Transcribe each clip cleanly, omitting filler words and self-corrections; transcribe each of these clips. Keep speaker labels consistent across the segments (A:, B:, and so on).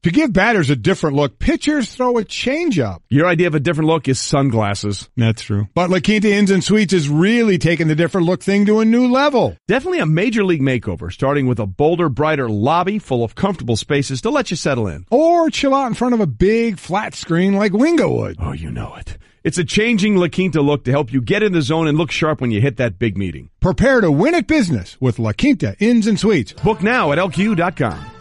A: To give batters a different look, pitchers throw a changeup.
B: Your idea of a different look is sunglasses.
A: That's true. But La Quinta Inns and Suites is really taking the different look thing to a new level.
B: Definitely a major league makeover, starting with a bolder, brighter lobby full of comfortable spaces to let you settle in.
A: Or chill out in front of a big flat screen like Wingo would.
B: Oh, you know it. It's a changing La Quinta look to help you get in the zone and look sharp when you hit that big meeting.
A: Prepare to win at business with La Quinta Inns and Suites.
B: Book now at LQ.com.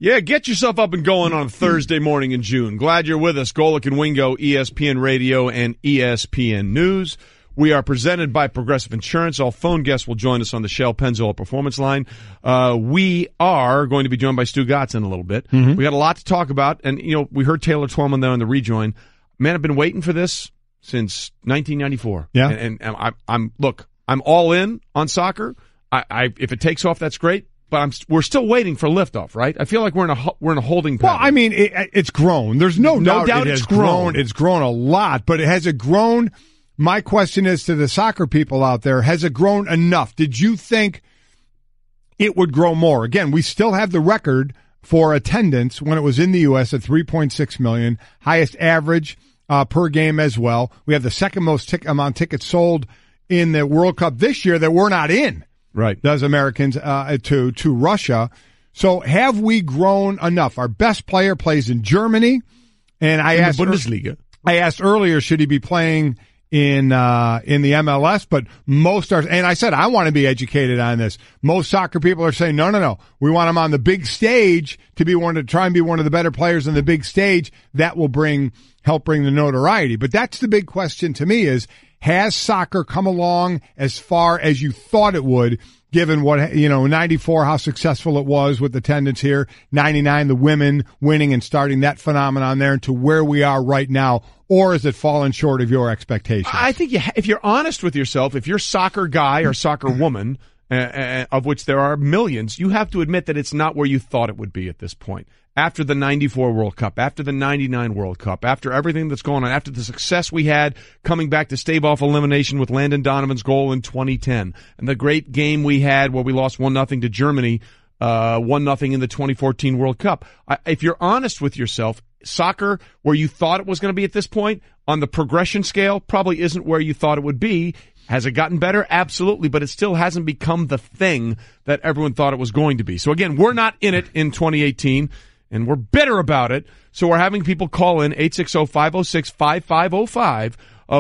B: Yeah, get yourself up and going on a Thursday morning in June. Glad you're with us. Golic and Wingo, ESPN Radio and ESPN News. We are presented by Progressive Insurance. All phone guests will join us on the Shell Pennzoil Performance Line. We are going to be joined by Stugotz in a little bit. Mm-hmm. We got a lot to talk about, and we heard Taylor Twellman there on the rejoin. Man, I've been waiting for this since 1994.
A: Yeah,
B: and I'm all in on soccer. If it takes off, that's great. But we're still waiting for liftoff, right? I feel like we're in a holding pattern.
A: Well, I mean, it's grown. There's no doubt
B: it's grown.
A: It's grown a lot, but has it grown? My question is to the soccer people out there: has it grown enough? Did you think it would grow more? Again, we still have the record for attendance when it was in the U.S. at 3.6 million, highest average per game as well. We have the second most amount of tickets sold in the World Cup this year that we're not in.
B: Right.
A: As Americans to Russia. So have we grown enough? Our best player plays in Germany, and I asked
B: Bundesliga.
A: I asked earlier, should he be playing in the MLS? But most are, and I said I want to be educated on this. Most soccer people are saying no. We want him on the big stage to try and be one of the better players on the big stage. That will help bring the notoriety. But that's the big question to me: is has soccer come along as far as you thought it would, given what, 94, how successful it was with attendance here, 99, the women winning and starting that phenomenon there, to where we are right now? Or has it fallen short of your expectations?
B: I think if you're honest with yourself, if you're soccer guy or soccer woman, of which there are millions, you have to admit that it's not where you thought it would be at this point. After the 94 World Cup, after the 99 World Cup, after everything that's going on, after the success we had coming back to stave off elimination with Landon Donovan's goal in 2010, and the great game we had where we lost 1-0 to Germany, 1-0 in the 2014 World Cup. If you're honest with yourself, soccer, where you thought it was going to be at this point, on the progression scale, probably isn't where you thought it would be. Has it gotten better? Absolutely, but it still hasn't become the thing that everyone thought it was going to be. So again, we're not in it in 2018. And we're bitter about it, so we're having people call in 860-506-5505.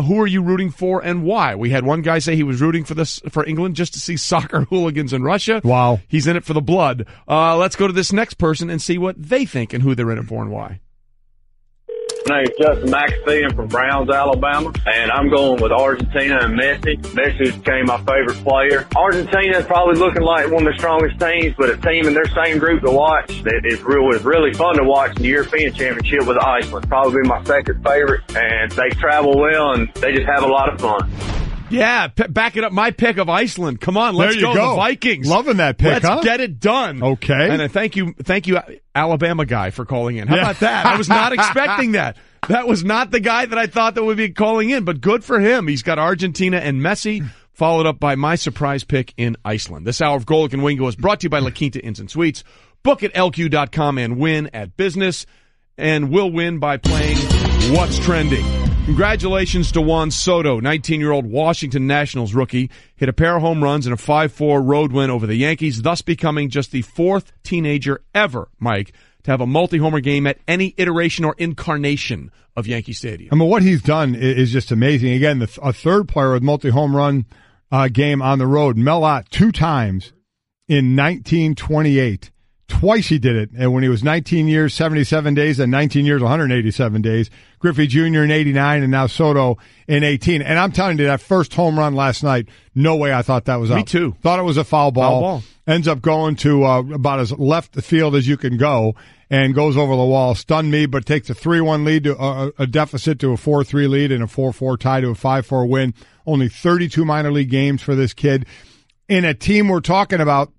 B: Who are you rooting for and why? We had one guy say he was rooting for England just to see soccer hooligans in Russia.
A: Wow.
B: He's in it for the blood. Let's go to this next person and see what they think and who they're in it for and why.
C: My name's Justin McAfee from Browns, Alabama, and I'm going with Argentina and Messi. Messi became my favorite player. Argentina is probably looking like one of the strongest teams, but a team in their same group to watch that is really fun to watch in the European Championship with Iceland. Probably my second favorite, and they travel well, and they just have a lot of fun.
B: Yeah, back it up. My pick of Iceland. Come on, let's go. The Vikings.
A: Loving that pick,
B: Let's get it done.
A: Okay.
B: And thank you, Alabama guy, for calling in. How about that? I was not expecting that. That was not the guy that I thought that would be calling in, but good for him. He's got Argentina and Messi, followed up by my surprise pick in Iceland. This hour of Golic and Wingo is brought to you by La Quinta Inns and Suites. Book at LQ.com and win at business. And we'll win by playing What's Trending. Congratulations to Juan Soto, 19-year-old Washington Nationals rookie. Hit a pair of home runs in a 5-4 road win over the Yankees, thus becoming just the fourth teenager ever, Mike, to have a multi-homer game at any iteration or incarnation of Yankee Stadium.
A: I mean, what he's done is just amazing. Again, a third player with multi-home run game on the road. Mel Ott 2 times in 1928. Twice he did it, and when he was 19 years, 77 days, and 19 years, 187 days. Griffey Jr. in 89, and now Soto in 18. And I'm telling you, that first home run last night, no way I thought that was out.
B: Me too.
A: Thought it was a foul ball. Ends up going to about as left the field as you can go, and goes over the wall. Stunned me, but takes a 3-1 lead to a deficit to a 4-3 lead and a 4-4 tie to a 5-4 win. Only 32 minor league games for this kid. In a team we're talking about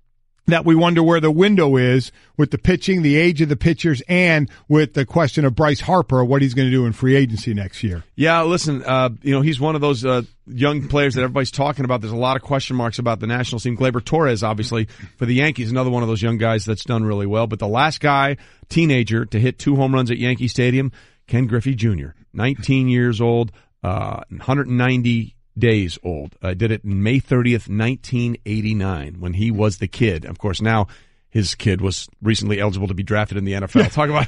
A: that we wonder where the window is with the pitching, the age of the pitchers, and with the question of Bryce Harper, what he's going to do in free agency next year.
B: Yeah, listen, he's one of those young players that everybody's talking about. There's a lot of question marks about the national team. Gleyber Torres, obviously, for the Yankees, another one of those young guys that's done really well. But the last guy, teenager, to hit 2 home runs at Yankee Stadium, Ken Griffey Jr., 19 years old, 190 days old. I did it in May 30th, 1989, when he was the kid. Of course, now his kid was recently eligible to be drafted in the NFL. Talk about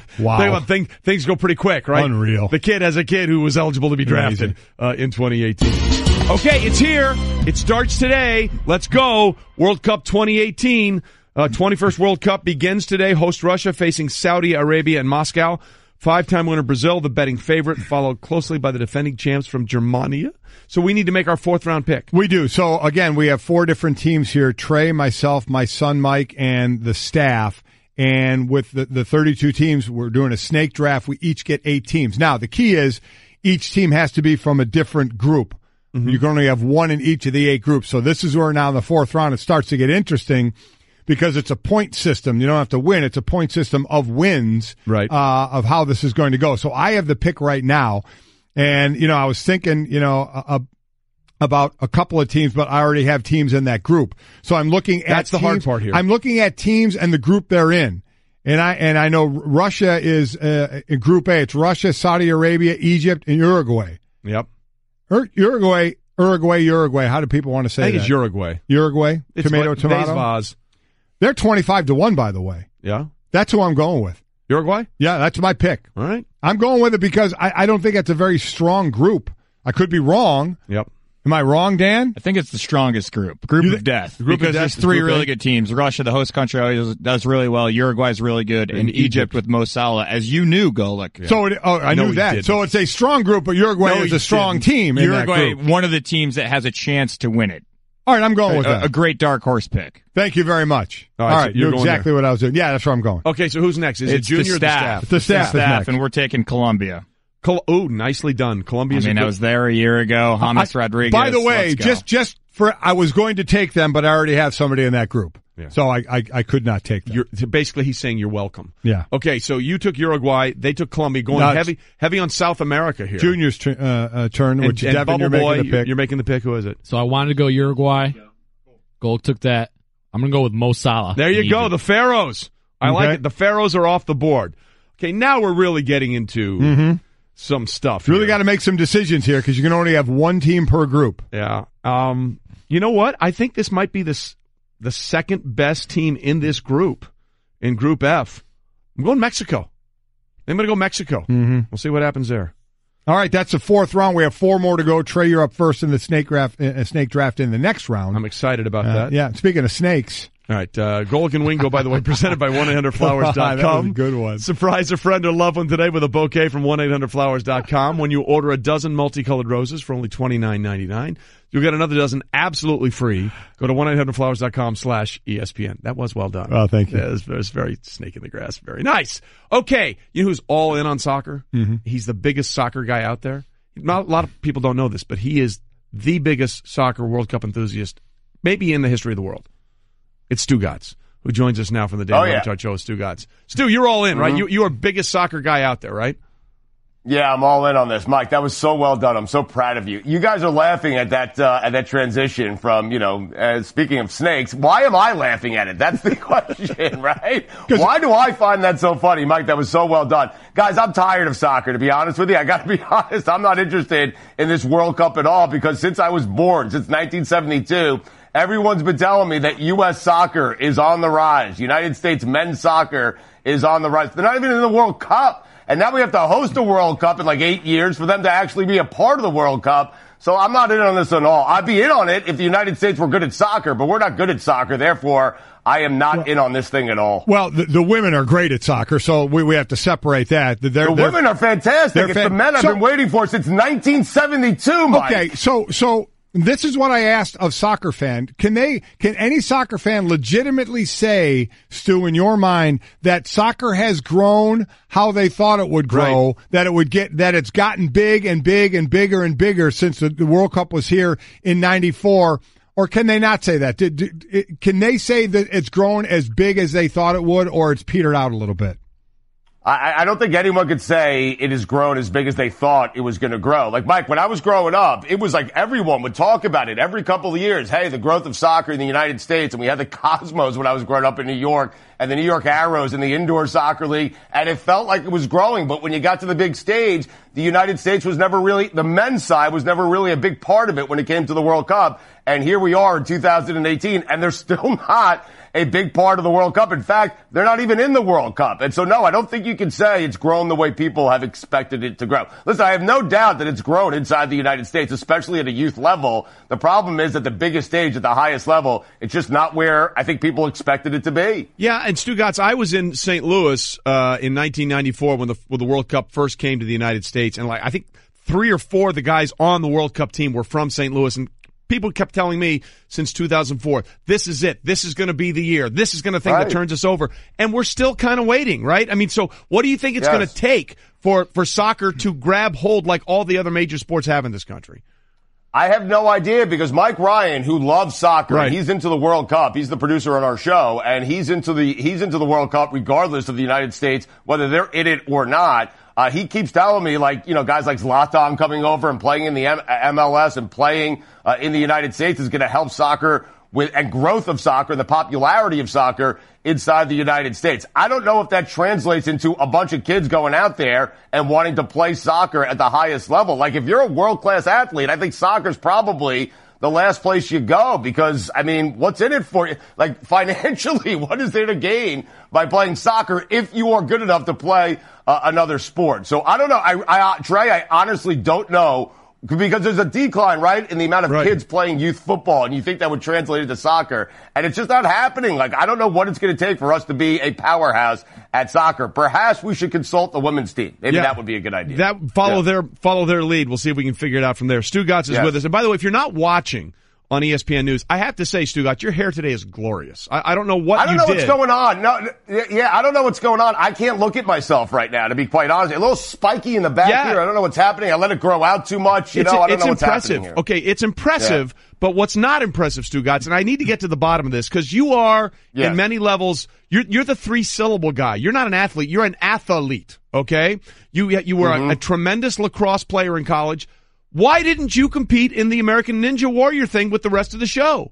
B: things go pretty quick, right?
A: Unreal.
B: The kid has a kid who was eligible to be drafted in 2018. Okay, it's here. It starts today. Let's go. World Cup 2018. 21st World Cup begins today. Host Russia facing Saudi Arabia in Moscow. 5-time winner Brazil, the betting favorite, followed closely by the defending champs from Germania. So we need to make our 4th-round pick.
A: We do. So, again, we have 4 different teams here. Trey, myself, my son Mike, and the staff. And with the 32 teams, we're doing a snake draft. We each get 8 teams. Now, the key is each team has to be from a different group. Mm-hmm. You can only have 1 in each of the 8 groups. So this is where now in the 4th round it starts to get interesting, because it's a point system. You don't have to win. It's a point system of wins,
B: right?
A: Of how this is going to go. So I have the pick right now. And, I was thinking, about a couple of teams, but I already have teams in that group. So I'm looking at
B: That's the hard part here.
A: I'm looking at teams and the group they're in. And I know Russia is in Group A. It's Russia, Saudi Arabia, Egypt, and Uruguay.
B: Yep.
A: Uruguay. How do people want to say that?
B: I think it's Uruguay.
A: Uruguay?
B: It's
A: tomato.
B: Vaz.
A: They're 25-1, by the way.
B: Yeah?
A: That's who I'm going with.
B: Uruguay?
A: Yeah, that's my pick.
B: All right.
A: I'm going with it because I don't think it's a very strong group. I could be wrong.
B: Yep.
A: Am I wrong, Dan?
D: I think it's the strongest group of death. Because there's 3 really good teams. Russia, the host country, always does really well. Uruguay's really good. And Egypt with Mo Salah, as you knew, Golic.
A: Yeah. So I knew that. Didn't. So it's a strong group, but Uruguay is a strong team in
D: Uruguay,
A: that group.
D: One of the teams that has a chance to win it.
A: All right, I'm going with that.
D: A great dark horse pick.
A: Thank you very much.
B: All right,
A: so you're exactly what I was doing. Yeah, that's where I'm going.
B: Okay, so who's next? Is it Junior or the staff?
A: It's the staff is next.
D: And we're taking Colombia.
B: Oh, nicely done. Colombia's
D: I was there a year ago. James Rodriguez.
A: By the way, I was going to take them, but I already have somebody in that group. Yeah. So I could not take them.
B: Basically, he's saying you're welcome.
A: Yeah.
B: Okay, so you took Uruguay. They took Colombia. Going heavy on South America here.
A: Junior's turn, which
B: and
A: Devin, you're making the pick.
B: You're making the pick. Who is it?
E: So I wanted to go Uruguay. Gold took that. I'm going to go with Mo Salah.
B: There you go, the Pharaohs. I like it. The Pharaohs are off the board. Okay, now we're really getting into some stuff.
A: You really got to make some decisions here because you can only have 1 team per group.
B: Yeah. You know what? I think this might be the second best team in this group, in Group F. I'm going Mexico. I'm going to go Mexico. Mm-hmm. We'll see what happens there.
A: All right, that's the 4th round. We have 4 more to go. Trey, you're up first in the snake draft in the next round.
B: I'm excited about that.
A: Yeah, speaking of snakes.
B: All right, Golic and Wingo, by the way, presented by 1-800-Flowers.com.
A: That was a good one.
B: Surprise a friend or loved one today with a bouquet from 1-800-Flowers.com. When you order a dozen multicolored roses for only $29.99, you'll get another dozen absolutely free. Go to 1-800-Flowers.com/ESPN. That was well done.
A: Oh, thank you.
B: Yeah, it was very snake in the grass. Very nice. Okay, you know who's all in on soccer? Mm-hmm. He's the biggest soccer guy out there. Not a lot of people don't know this, but he is the biggest soccer World Cup enthusiast maybe in the history of the world. It's Stugotz, who joins us now from the Daily Talk Show. Stugotz. Stu, you're all in, right? You are biggest soccer guy out there, right?
F: Yeah, I'm all in on this, Mike. That was so well done. I'm so proud of you. You guys are laughing at that transition from, speaking of snakes. Why am I laughing at it? That's the question, right? Why do I find that so funny, Mike? That was so well done. Guys, I'm tired of soccer, to be honest with you. I got to be honest. I'm not interested in this World Cup at all because since I was born, since 1972, everyone's been telling me that U.S. soccer is on the rise. United States men's soccer is on the rise. They're not even in the World Cup. And now we have to host a World Cup in like 8 years for them to actually be a part of the World Cup. So I'm not in on this at all. I'd be in on it if the United States were good at soccer, but we're not good at soccer. Therefore, I am not in on this thing at all.
A: Well, the women are great at soccer, so we have to separate that. The
F: women are fantastic. It's the men I've been waiting for since 1972, Mike.
A: Okay, so this is what I asked of soccer fan. Can any soccer fan legitimately say, Stu, in your mind, that soccer has grown how they thought it would grow, that it's gotten big and big and bigger and bigger since the World Cup was here in 94? Or can they not say that? Can they say that it's grown as big as they thought it would, or it's petered out a little bit?
F: I don't think anyone could say it has grown as big as they thought it was going to grow. Like, Mike, when I was growing up, it was like everyone would talk about it every couple of years. Hey, the growth of soccer in the United States. And we had the Cosmos when I was growing up in New York and the New York Arrows in the indoor soccer league. And it felt like it was growing. But when you got to the big stage, the United States was never really, the men's side was never really a big part of it when it came to the World Cup. And here we are in 2018, and they're still not a big part of the World Cup. In fact, they're not even in the World Cup. And so, no, I don't think you can say it's grown the way people have expected it to grow. Listen, I have no doubt that it's grown inside the United States, especially at a youth level. The problem is at the biggest stage, at the highest level, it's just not where I think people expected it to be.
B: Yeah, and Stugotz, I was in St. Louis in 1994 when the World Cup first came to the United States, and I think 3 or 4 of the guys on the World Cup team were from St. Louis, and people kept telling me since 2004, this is it. This is going to be the year. This is going to be the thing that turns us over. And we're still kind of waiting, right? I mean, so what do you think it's going to take for soccer to grab hold like all the other major sports have in this country?
F: I have no idea, because Mike Ryan, who loves soccer, he's into the World Cup. He's the producer on our show, and he's into the World Cup regardless of the United States, whether they're in it or not. He keeps telling me, guys like Zlatan coming over and playing in the MLS and playing in the United States is going to help soccer and growth of soccer, the popularity of soccer inside the United States. I don't know if that translates into a bunch of kids going out there and wanting to play soccer at the highest level. Like, if you're a world-class athlete, I think soccer's probably the last place you go, because, I mean, what's in it for you? Like, financially, what is there to gain by playing soccer if you are good enough to play another sport? So I don't know. Trey, I honestly don't know, because there's a decline, right, in the amount of kids playing youth football, and you think that would translate into soccer, and it's just not happening. Like, I don't know what it's going to take for us to be a powerhouse at soccer. Perhaps we should consult the women's team. Maybe that would be a good idea.
B: Follow their lead. We'll see if we can figure it out from there. Stugotz is with us. And by the way, if you're not watching on ESPN News, I have to say, Stugotz, your hair today is glorious. I don't know what you did.
F: I don't know what's going on. I don't know what's going on. I can't look at myself right now, to be quite honest. A little spiky in the back here. I don't know what's happening. I let it grow out too much. I don't know what's happening here.
B: Okay, it's impressive, but what's not impressive, Stugotz, and I need to get to the bottom of this, because you are, in many levels, you're the 3-syllable guy. You're not an athlete. You're an athlete, okay? You were a tremendous lacrosse player in college. Why didn't you compete in the American Ninja Warrior thing with the rest of the show?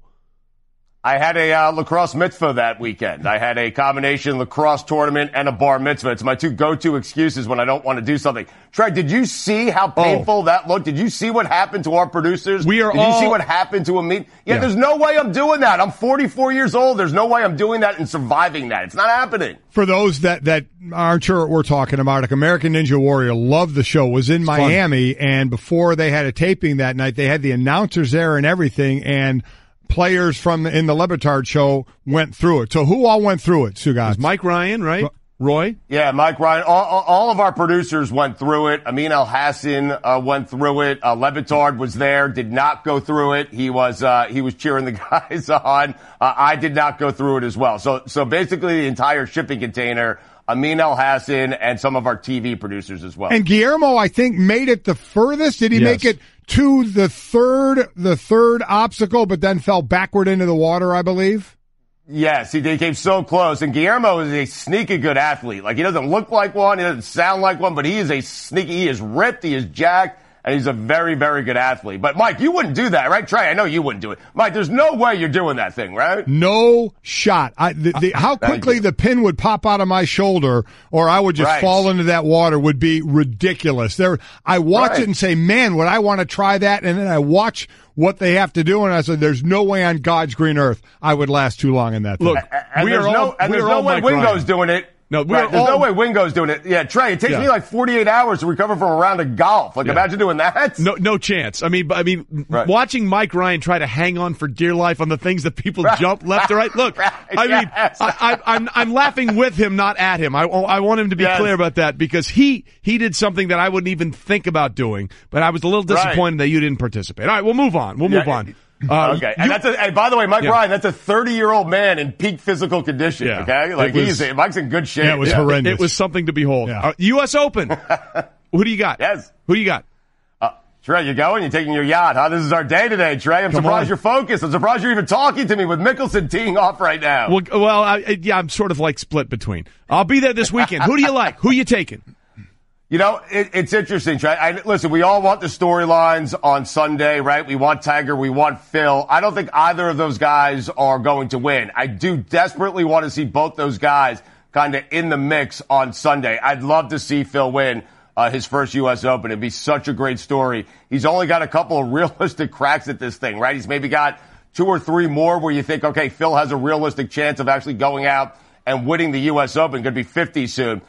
F: I had a lacrosse mitzvah that weekend. I had a combination lacrosse tournament and a bar mitzvah. It's my 2 go-to excuses when I don't want to do something. Trey, did you see how painful that looked? Did you see what happened to our producers? Did you see what happened to me? Yeah, there's no way I'm doing that. I'm 44 years old. There's no way I'm doing that and surviving that. It's not happening.
A: For those that aren't sure what we're talking about, like, American Ninja Warrior, loved the show, was in Miami, and before they had a taping that night, they had the announcers there and everything, and players in the Batard show went through it. So who all went through it, Stugotz?
B: Mike Ryan, right? Roy?
F: Yeah, Mike Ryan. All of our producers went through it. Amin Al-Hassan went through it. Batard was there, did not go through it. He was cheering the guys on. I did not go through it as well. So basically the entire shipping container, Amin Al-Hassan and some of our TV producers as well.
A: And Guillermo, I think, made it the furthest. Did he make it to the third obstacle, but then fell backward into the water, I believe?
F: Yes, he came so close. And Guillermo is a sneaky good athlete. Like, he doesn't look like one, he doesn't sound like one, but he is he is ripped, he is jacked, and he's a very, very good athlete. But, Mike, you wouldn't do that, right? Trey, I know you wouldn't do it. Mike, there's no way you're doing that thing, right?
A: No shot. How quickly the pin would pop out of my shoulder, or I would just fall into that water, would be ridiculous. I watch it and say, man, would I want to try that? And then I watch what they have to do, and I said, there's no way on God's green earth I would last too long in that thing.
F: Look, there's no way Wingo's doing it.
B: No,
F: there's no way Wingo's doing it. Yeah, Trey, it takes me like 48 hours to recover from a round of golf. Like, imagine doing that.
B: No chance. I mean, watching Mike Ryan try to hang on for dear life on the things that people jump left to right. Look, I'm laughing with him, not at him. I want him to be clear about that, because he did something that I wouldn't even think about doing. But I was a little disappointed that you didn't participate. All right, we'll move on. We'll move on.
F: Okay. And by the way, Mike Ryan, that's a 30-year-old man in peak physical condition. Yeah. Okay. Like, Mike's in good shape.
A: Yeah, it was horrendous.
B: It was something to behold. U.S. Open. Who do you got?
F: Yes.
B: Who do you got?
F: Trey, you going? You taking your yacht, huh? This is our day today, Trey. I'm surprised you're focused. I'm surprised you're even talking to me with Mickelson teeing off right now.
B: Well, I'm sort of like split between. I'll be there this weekend. Who do you like? Who you taking?
F: You know, it's interesting, Trey. Listen, we all want the storylines on Sunday, right? We want Tiger, we want Phil. I don't think either of those guys are going to win. I do desperately want to see both those guys kind of in the mix on Sunday. I'd love to see Phil win his first U.S. Open. It'd be such a great story. He's only got a couple of realistic cracks at this thing, right? He's maybe got 2 or 3 more where you think, okay, Phil has a realistic chance of actually going out and winning the U.S. Open. Going to be 50 soon.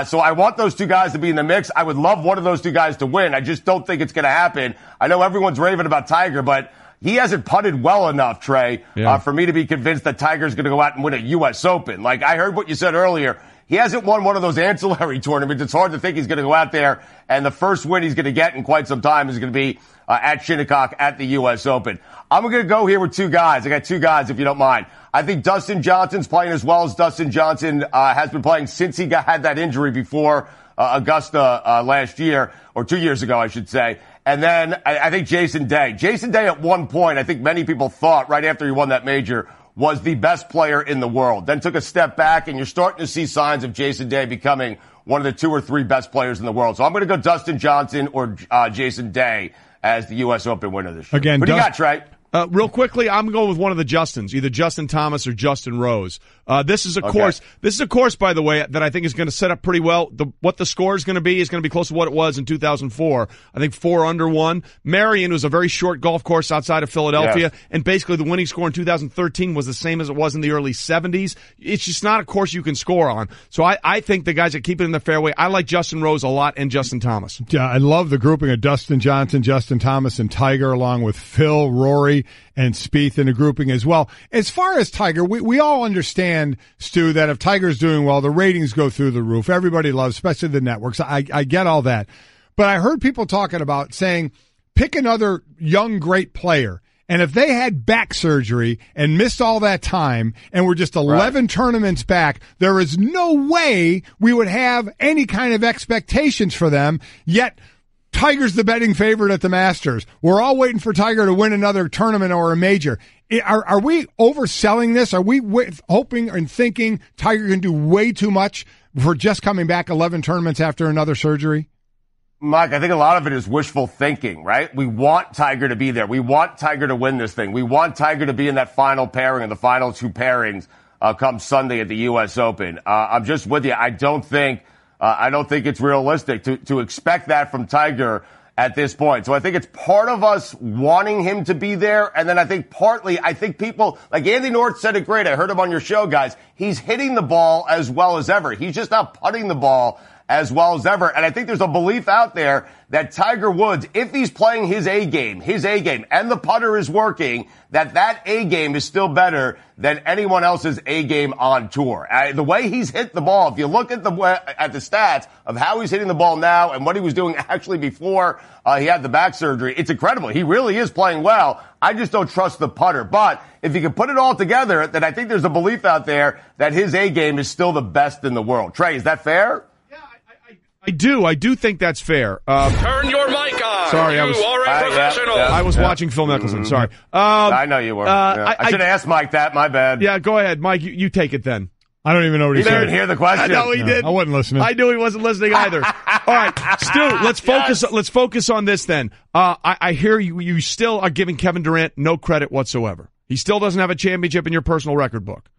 F: So I want those 2 guys to be in the mix. I would love one of those 2 guys to win. I just don't think it's going to happen. I know everyone's raving about Tiger, but he hasn't putted well enough, Trey, for me to be convinced that Tiger's going to go out and win a U.S. Open. Like, I heard what you said earlier. He hasn't won one of those ancillary tournaments. It's hard to think he's going to go out there, and the first win he's going to get in quite some time is going to be at Shinnecock at the U.S. Open. I'm going to go here with 2 guys. I got 2 guys, if you don't mind. I think Dustin Johnson's playing as well as Dustin Johnson has been playing since he had that injury before Augusta last year, or 2 years ago, I should say. And then I think Jason Day. Jason Day at one point, I think many people thought right after he won that major, was the best player in the world. Then took a step back, and you're starting to see signs of Jason Day becoming one of the 2 or 3 best players in the world. So I'm going to go Dustin Johnson or Jason Day as the U.S. Open winner this year.
A: Again,
F: what do you got, Trey?
B: Real quickly, I'm going with one of the Justins, either Justin Thomas or Justin Rose. This is a course. This is a course, by the way, that I think is going to set up pretty well. What the score is going to be close to what it was in 2004. I think 4 under 1. Marion was a very short golf course outside of Philadelphia, and basically the winning score in 2013 was the same as it was in the early 70s. It's just not a course you can score on. So I think the guys that keep it in the fairway. I like Justin Rose a lot and Justin Thomas.
A: Yeah, I love the grouping of Dustin Johnson, Justin Thomas, and Tiger, along with Phil, Rory, and Spieth in the grouping as well. As far as Tiger, we all understand, Stu, that if Tiger's doing well, the ratings go through the roof. Everybody loves, especially the networks. I get all that. But I heard people talking about saying, pick another young, great player. And if they had back surgery and missed all that time and were just 11 tournaments back, there is no way we would have any kind of expectations for them. Yet Tiger's the betting favorite at the Masters. We're all waiting for Tiger to win another tournament or a major. Are we overselling this? Are we hoping and thinking Tiger can do way too much for just coming back 11 tournaments after another surgery?
F: Mike, I think a lot of it is wishful thinking, right? We want Tiger to be there. We want Tiger to win this thing. We want Tiger to be in that final pairing, and the final 2 pairings come Sunday at the U.S. Open. I'm just with you. I don't think it's realistic to expect that from Tiger at this point. So I think it's part of us wanting him to be there. And then I think people, like Andy North said it great. I heard him on your show, guys. He's hitting the ball as well as ever. He's just not putting the ball as well as ever. And I think there's a belief out there that Tiger Woods, if he's playing his A game, and the putter is working, that A game is still better than anyone else's A game on tour. The way he's hit the ball, if you look at the stats of how he's hitting the ball now and what he was doing actually before he had the back surgery, it's incredible. He really is playing well. I just don't trust the putter. But if you can put it all together, then I think there's a belief out there that his A game is still the best in the world. Trey, is that fair?
B: I do think that's fair.
G: Turn your mic on.
B: Sorry,
G: you are a professional.
B: I was watching Phil Mickelson. Sorry.
F: I know you were. I should have asked Mike that. My bad.
B: Yeah, go ahead, Mike. You take it then.
A: I don't even know what he said.
F: He didn't hear the question.
B: No, he did.
A: I wasn't listening.
B: I knew he wasn't listening either. All right, Stu, let's focus. Let's focus on this then. I hear you still are giving Kevin Durant no credit whatsoever. He still doesn't have a championship in your personal record book.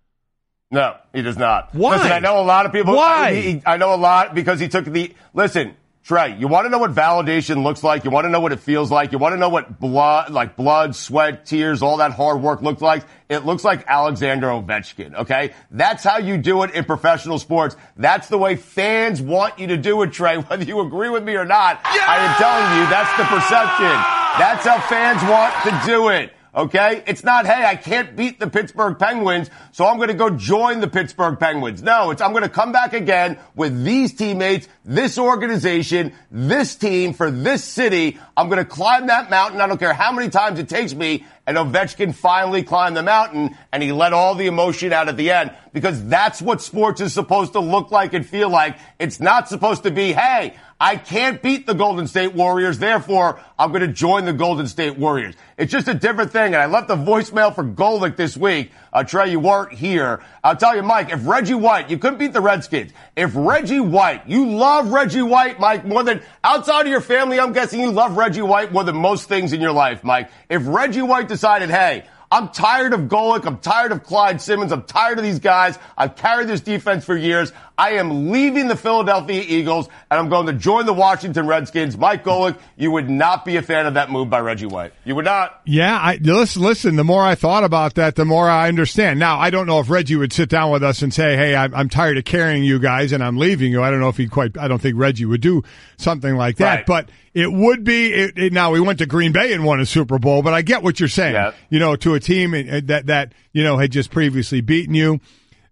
F: No, he does not.
B: Why?
F: Listen, I know a lot of people.
B: Why?
F: I know a lot because he took listen, Trey, you want to know what validation looks like? You want to know what it feels like? You want to know what blood, sweat, tears, all that hard work looks like? It looks like Alexander Ovechkin, okay? That's how you do it in professional sports. That's the way fans want you to do it, Trey, whether you agree with me or not. Yeah! I am telling you, that's the perception. That's how fans want to do it. Okay? It's not, hey, I can't beat the Pittsburgh Penguins, so I'm going to go join the Pittsburgh Penguins. No, I'm going to come back again with these teammates, this organization, this team for this city. I'm going to climb that mountain. I don't care how many times it takes me. And Ovechkin finally climbed the mountain, and he let all the emotion out at the end, because that's what sports is supposed to look like and feel like. It's not supposed to be, hey, I can't beat the Golden State Warriors, therefore I'm going to join the Golden State Warriors. It's just a different thing, and I left a voicemail for Golic this week. Trey, you weren't here. I'll tell you, Mike, if Reggie White, you couldn't beat the Redskins. If Reggie White, you love Reggie White, Mike, more than, outside of your family, I'm guessing you love Reggie White more than most things in your life, Mike. If Reggie White decided, hey, I'm tired of Golic. I'm tired of Clyde Simmons. I'm tired of these guys. I've carried this defense for years. I am leaving the Philadelphia Eagles, and I'm going to join the Washington Redskins. Mike Golic, you would not be a fan of that move by Reggie White. You would not.
A: Yeah, listen, the more I thought about that, the more I understand. Now, I don't know if Reggie would sit down with us and say, hey, I'm tired of carrying you guys, and I'm leaving you. I don't know if I don't think Reggie would do something like that. Right. But it would be, now we went to Green Bay and won a Super Bowl, but I get what you're saying. Yeah. To a team that had just previously beaten you.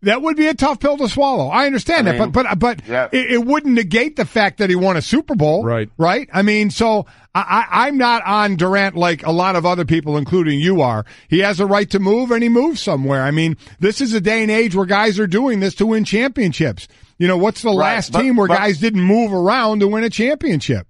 A: That would be a tough pill to swallow. I understand that, but yeah. It wouldn't negate the fact that he won a Super Bowl.
B: Right.
A: Right? I mean, so I'm not on Durant like a lot of other people, including you are. He has a right to move, and he moves somewhere. I mean, this is a day and age where guys are doing this to win championships. What's the last team where guys didn't move around to win a championship?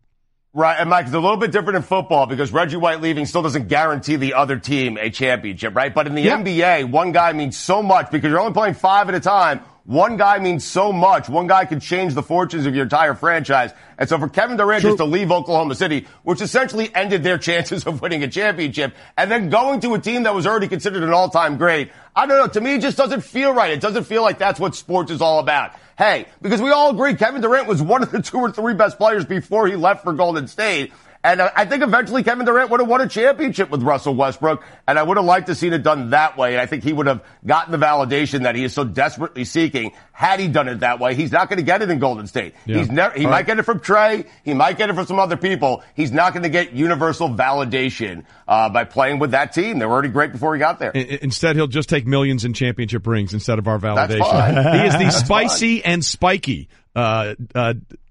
F: Right, and Mike, it's a little bit different in football because Reggie White leaving still doesn't guarantee the other team a championship, right? But in the NBA, one guy means so much because you're only playing 5 at a time. One guy means so much. One guy could change the fortunes of your entire franchise. And so for Kevin Durant just to leave Oklahoma City, which essentially ended their chances of winning a championship, and then going to a team that was already considered an all-time great, I don't know, to me it just doesn't feel right. It doesn't feel like that's what sports is all about. Hey, because we all agree Kevin Durant was one of the 2 or 3 best players before he left for Golden State. And I think eventually Kevin Durant would have won a championship with Russell Westbrook, and I would have liked to see it done that way. And I think he would have gotten the validation that he is so desperately seeking had he done it that way. He's not going to get it in Golden State. Yeah. He might get it from Trey. He might get it from some other people. He's not going to get universal validation by playing with that team. They were already great before he got there.
B: Instead, he'll just take millions in championship rings instead of our validation. He is the spicy and spiky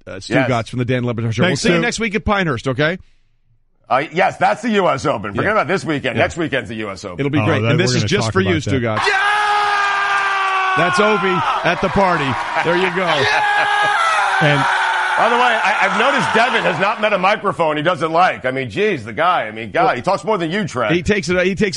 B: Stugotz from the Dan Le Batard Show. We'll see you next week at Pinehurst, okay?
F: Yes, that's the U.S. Open. Forget about this weekend. Yeah. Next weekend's the U.S. Open.
B: It'll be great. And this is just for you, Stugotz. Yeah! That's Obi at the party. There you go.
F: Yeah! And by the way, I've noticed Devin has not met a microphone he doesn't like. I mean, geez, the guy. I mean, God, he talks more than you, Trey.
B: He takes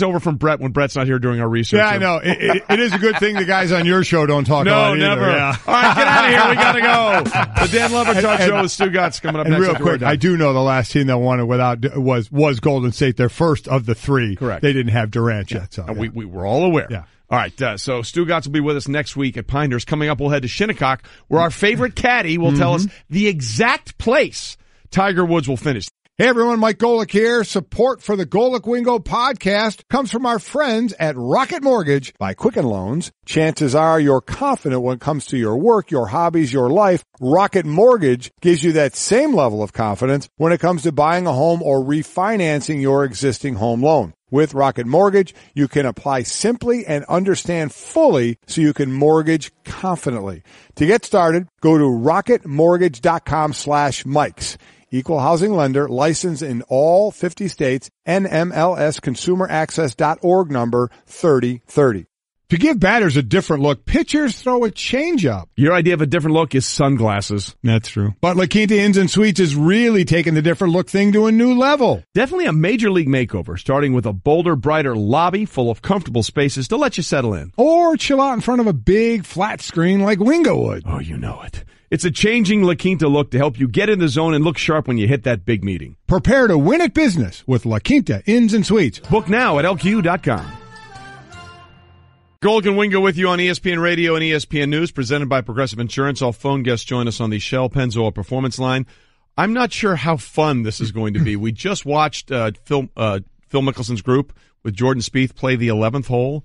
B: over from Brett when Brett's not here doing our research.
A: Yeah, I know. It is a good thing the guys on your show don't talk a lot either.
B: Never. Yeah. All right, get out of here. We got to go. The Dan Le Batard Show with Stugotz coming up next.
A: Real quick, I do know the last team that won it was Golden State, their first of the 3.
B: Correct.
A: They didn't have Durant yet. So,
B: we were all aware.
A: Yeah.
B: All right, so Stugotz will be with us next week at Pinehurst. Coming up, we'll head to Shinnecock, where our favorite caddy will tell us the exact place Tiger Woods will finish.
A: Hey everyone, Mike Golic here. Support for the Golic Wingo podcast comes from our friends at Rocket Mortgage by Quicken Loans. Chances are you're confident when it comes to your work, your hobbies, your life. Rocket Mortgage gives you that same level of confidence when it comes to buying a home or refinancing your existing home loan. With Rocket Mortgage, you can apply simply and understand fully so you can mortgage confidently. To get started, go to rocketmortgage.com/Mikes. Equal housing lender, licensed in all 50 states, NMLS consumeraccess.org number 3030. To give batters a different look, pitchers throw a changeup.
B: Your idea of a different look is sunglasses.
A: That's true. But La Quinta Inns and Suites is really taking the different look thing to a new level.
B: Definitely a major league makeover, starting with a bolder, brighter lobby full of comfortable spaces to let you settle in.
A: Or chill out in front of a big flat screen like Wingo would.
B: Oh, you know it. It's a changing La Quinta look to help you get in the zone and look sharp when you hit that big meeting.
A: Prepare to win at business with La Quinta Inns and Suites.
B: Book now at LQ.com. Golic and Wingo with you on ESPN Radio and ESPN News, presented by Progressive Insurance. All phone guests join us on the Shell Pennzoil Performance Line. I'm not sure how fun this is going to be. We just watched Phil Mickelson's group with Jordan Spieth play the 11th hole,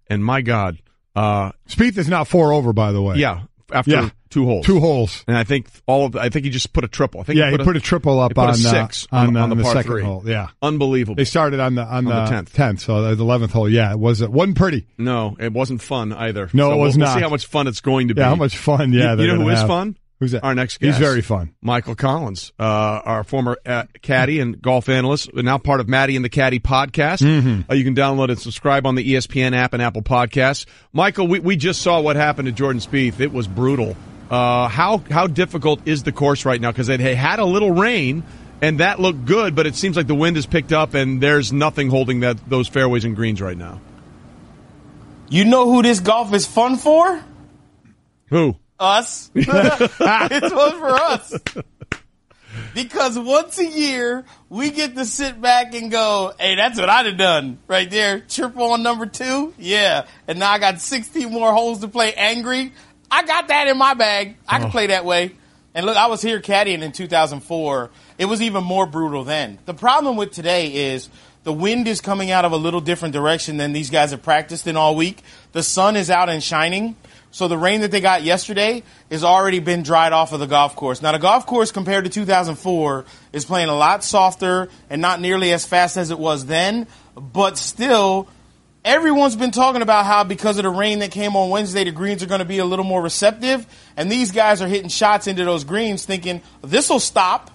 B: and my God.
A: Spieth is now 4 over, by the way.
B: Yeah, after 2 holes.
A: 2 holes.
B: And I think he just put a triple. I think
A: he put a triple up on
B: 6 on the par
A: second
B: 3
A: hole. Yeah.
B: Unbelievable.
A: They started on the 10th. So the 11th hole, it wasn't pretty.
B: No, it wasn't fun either.
A: No,
B: so
A: it was not.
B: We'll see how much fun it's going to be.
A: Yeah, how much fun,
B: You know who is fun?
A: Who's that?
B: Our next guest.
A: He's very fun.
B: Michael Collins, our former caddy and golf analyst, now part of Maddie and the Caddy podcast. You can download and subscribe on the ESPN app and Apple Podcasts. Michael, we just saw what happened to Jordan Spieth. It was brutal. How difficult is the course right now? Because they had a little rain, and that looked good, but it seems like the wind has picked up, and there's nothing holding those fairways and greens right now.
H: You know who this golf is fun for?
B: Who?
H: Us. It's fun for us. Because once a year, we get to sit back and go, hey, that's what I'd have done right there. Triple on number 2. Yeah. And now I got 16 more holes to play angry. I got that in my bag. I can play that way. And look, I was here caddying in 2004. It was even more brutal then. The problem with today is the wind is coming out of a little different direction than these guys have practiced in all week. The sun is out and shining. So the rain that they got yesterday has already been dried off of the golf course. Now, the golf course compared to 2004 is playing a lot softer and not nearly as fast as it was then. But still, everyone's been talking about how because of the rain that came on Wednesday, the greens are going to be a little more receptive. And these guys are hitting shots into those greens thinking, this will stop.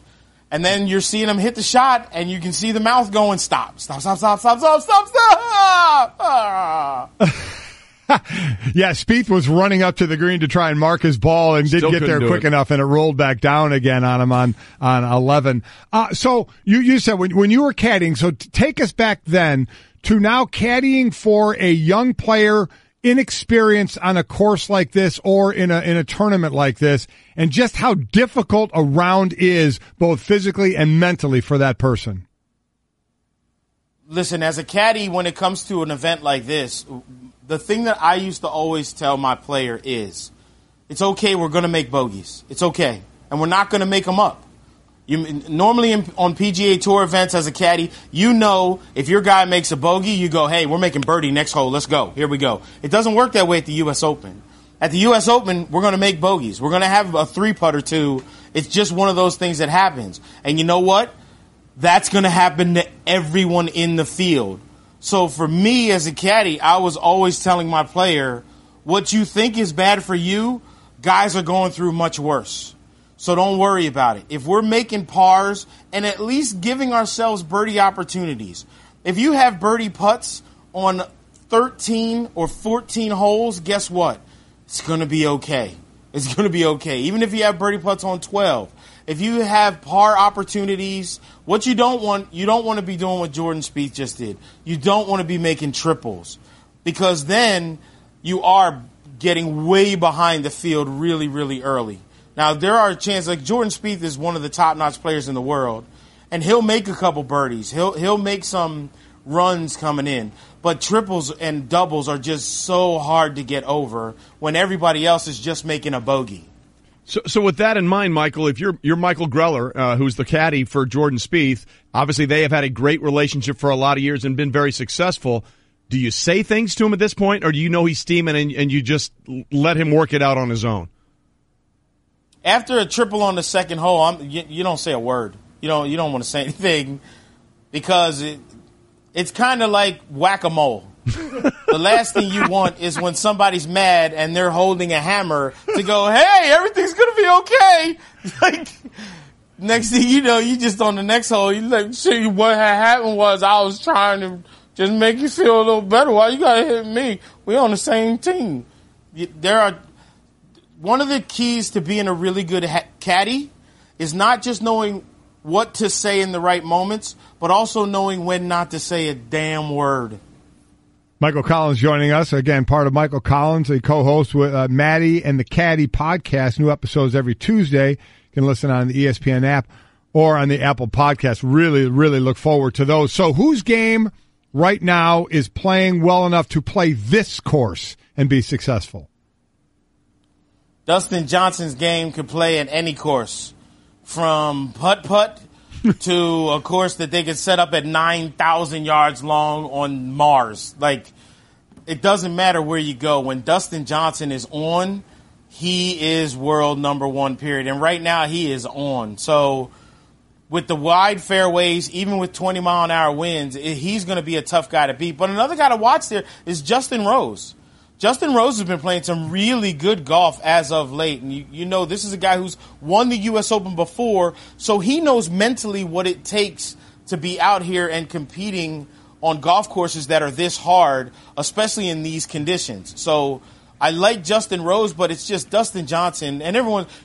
H: And then you're seeing them hit the shot, and you can see the mouth going, stop, stop, stop, stop, stop, stop, stop, stop.
A: Yeah, Spieth was running up to the green to try and mark his ball and didn't get there quick enough, and it rolled back down again on him on 11. So you said when you were caddying, so take us back then to now caddying for a young player, inexperienced on a course like this or in a tournament like this, and just how difficult a round is both physically and mentally for that person.
H: Listen, as a caddy, when it comes to an event like this, the thing that I used to always tell my player is, it's okay, we're going to make bogeys. It's okay. And we're not going to make them up. Normally on PGA Tour events as a caddy, you know if your guy makes a bogey, you go, hey, we're making birdie next hole. Let's go. Here we go. It doesn't work that way at the U.S. Open. At the U.S. Open, we're going to make bogeys. We're going to have a 3-putt or 2. It's just one of those things that happens. And you know what? That's going to happen to everyone in the field. So for me as a caddy, I was always telling my player, what you think is bad for you, guys are going through much worse. So don't worry about it. If we're making pars and at least giving ourselves birdie opportunities, if you have birdie putts on 13 or 14 holes, guess what? It's going to be okay. It's going to be okay. Even if you have birdie putts on 12. If you have par opportunities, what you don't want to be doing what Jordan Spieth just did. You don't want to be making triples because then you are getting way behind the field really, really early. Now, there are chances, like Jordan Spieth is one of the top-notch players in the world, and he'll make a couple birdies. He'll make some runs coming in. But triples and doubles are just so hard to get over when everybody else is just making a bogey.
B: So with that in mind, Michael, if you're Michael Greller, who's the caddy for Jordan Spieth, obviously they have had a great relationship for a lot of years and been very successful. Do you say things to him at this point, or do you know he's steaming and you just let him work it out on his own?
H: After a triple on the second hole, you don't say a word. You don't want to say anything because it's kind of like whack-a-mole. The last thing you want is when somebody's mad and they're holding a hammer to go, hey, everything's going to be okay. Like, next thing you know, you just on the next hole, you like, see, what had happened was I was trying to just make you feel a little better. Why you got to hit me? We're on the same team. One of the keys to being a really good caddy is not just knowing what to say in the right moments, but also knowing when not to say a damn word.
A: Michael Collins joining us. Again, part of Michael Collins, a co-host with Maddie and the Caddy podcast. New episodes every Tuesday. You can listen on the ESPN app or on the Apple podcast. Really, really look forward to those. So whose game right now is playing well enough to play this course and be successful?
H: Dustin Johnson's game could play at any course, from putt-putt to a course that they could set up at 9,000 yards long on Mars. Like, it doesn't matter where you go. When Dustin Johnson is on, he is world number one, period. And right now, he is on. So with the wide fairways, even with 20-mile-an-hour winds, he's going to be a tough guy to beat. But another guy to watch there is Justin Rose. Justin Rose has been playing some really good golf as of late. And you know this is a guy who's won the U.S. Open before, so he knows mentally what it takes to be out here and competing on golf courses that are this hard, especially in these conditions. So I like Justin Rose, but it's just Dustin Johnson. And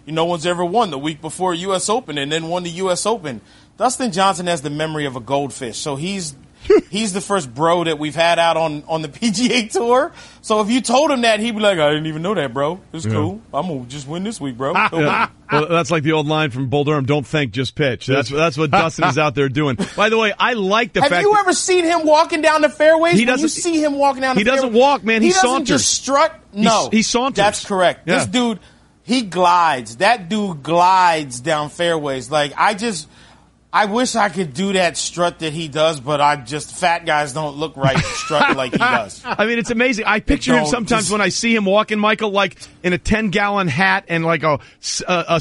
H: no one's ever won the week before U.S. Open and then won the U.S. Open. Dustin Johnson has the memory of a goldfish. So he's the first bro that we've had out on the PGA Tour. So if you told him that, he'd be like, I didn't even know that, bro. It's cool. I'm going to just win this week, bro.
B: Yeah. Well, that's like the old line from Bull Durham, don't think, just pitch. That's what Dustin is out there doing. By the way, I like the fact
H: Have you ever seen him walking down the fairways? When you see him walking down the fairways,
B: he doesn't walk, man. He saunters.
H: Doesn't just strut. No.
B: He saunters.
H: That's correct. Yeah. This dude, he glides. That dude glides down fairways. Like, I wish I could do that strut that he does, but fat guys don't look right strutting like he does.
B: I mean, it's amazing. I picture him sometimes when I see him walking, Michael, like in a 10-gallon hat and like a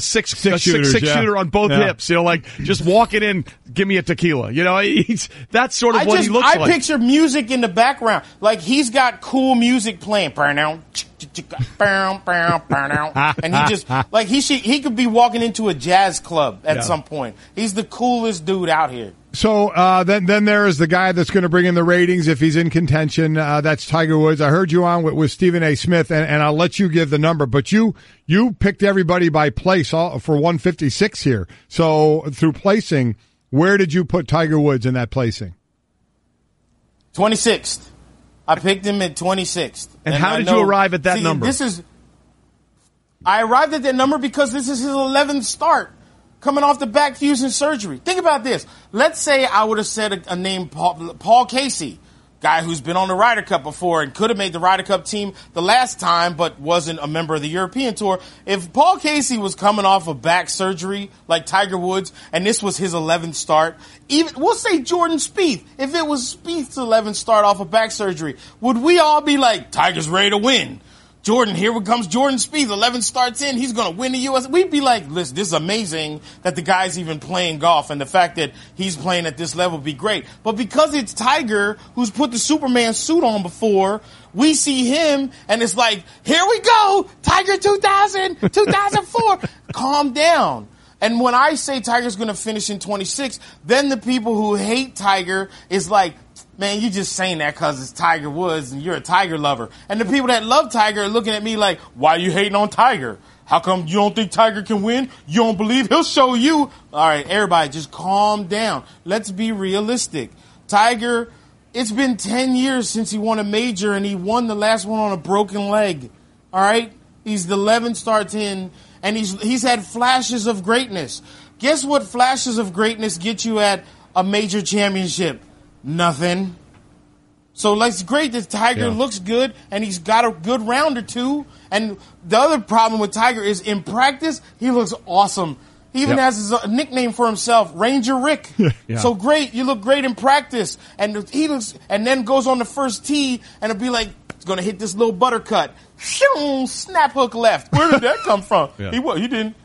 B: six shooter on both hips. You know, like just walking in, give me a tequila. You know, that's sort of what he looks like.
H: I picture music in the background. Like he's got cool music playing. And he just like he could be walking into a jazz club at some point. He's the coolest dude out here.
A: So then there is the guy that's going to bring in the ratings if he's in contention. That's Tiger Woods. I heard you on with Stephen A. Smith, and I'll let you give the number. But you picked everybody by place for 156 here. So through placing, where did you put Tiger Woods in that placing?
H: 26th. I picked him at 26th.
B: And how did you arrive at that number?
H: I arrived at that number because this is his 11th start coming off the back fusion surgery. Think about this. Let's say I would have said a name, Paul Casey, guy who's been on the Ryder Cup before and could have made the Ryder Cup team the last time but wasn't a member of the European Tour. If Paul Casey was coming off of back surgery like Tiger Woods and this was his 11th start, we'll say Jordan Spieth. If it was Spieth's 11th start off of back surgery, would we all be like, Tiger's ready to win? Jordan, here comes Jordan Spieth, 11 starts in, he's going to win the U.S. We'd be like, listen, this is amazing that the guy's even playing golf, and the fact that he's playing at this level would be great. But because it's Tiger, who's put the Superman suit on before, we see him, and it's like, here we go, Tiger 2004. Calm down. And when I say Tiger's going to finish in 26, then the people who hate Tiger is like, man, you just saying that because it's Tiger Woods and you're a Tiger lover. And the people that love Tiger are looking at me like, why are you hating on Tiger? How come you don't think Tiger can win? You don't believe? He'll show you. All right, everybody, just calm down. Let's be realistic. Tiger, it's been 10 years since he won a major, and he won the last one on a broken leg. All right? He's 11 starts in, and he's had flashes of greatness. Guess what flashes of greatness get you at a major championship? Nothing. So it's great that Tiger looks good and he's got a good round or two. And the other problem with Tiger is in practice, he looks awesome. He even has his nickname for himself, Ranger Rick. So great. You look great in practice. And and then goes on the first tee and it'll be like, it's going to hit this little buttercut. Snap hook left. Where did that come from? He didn't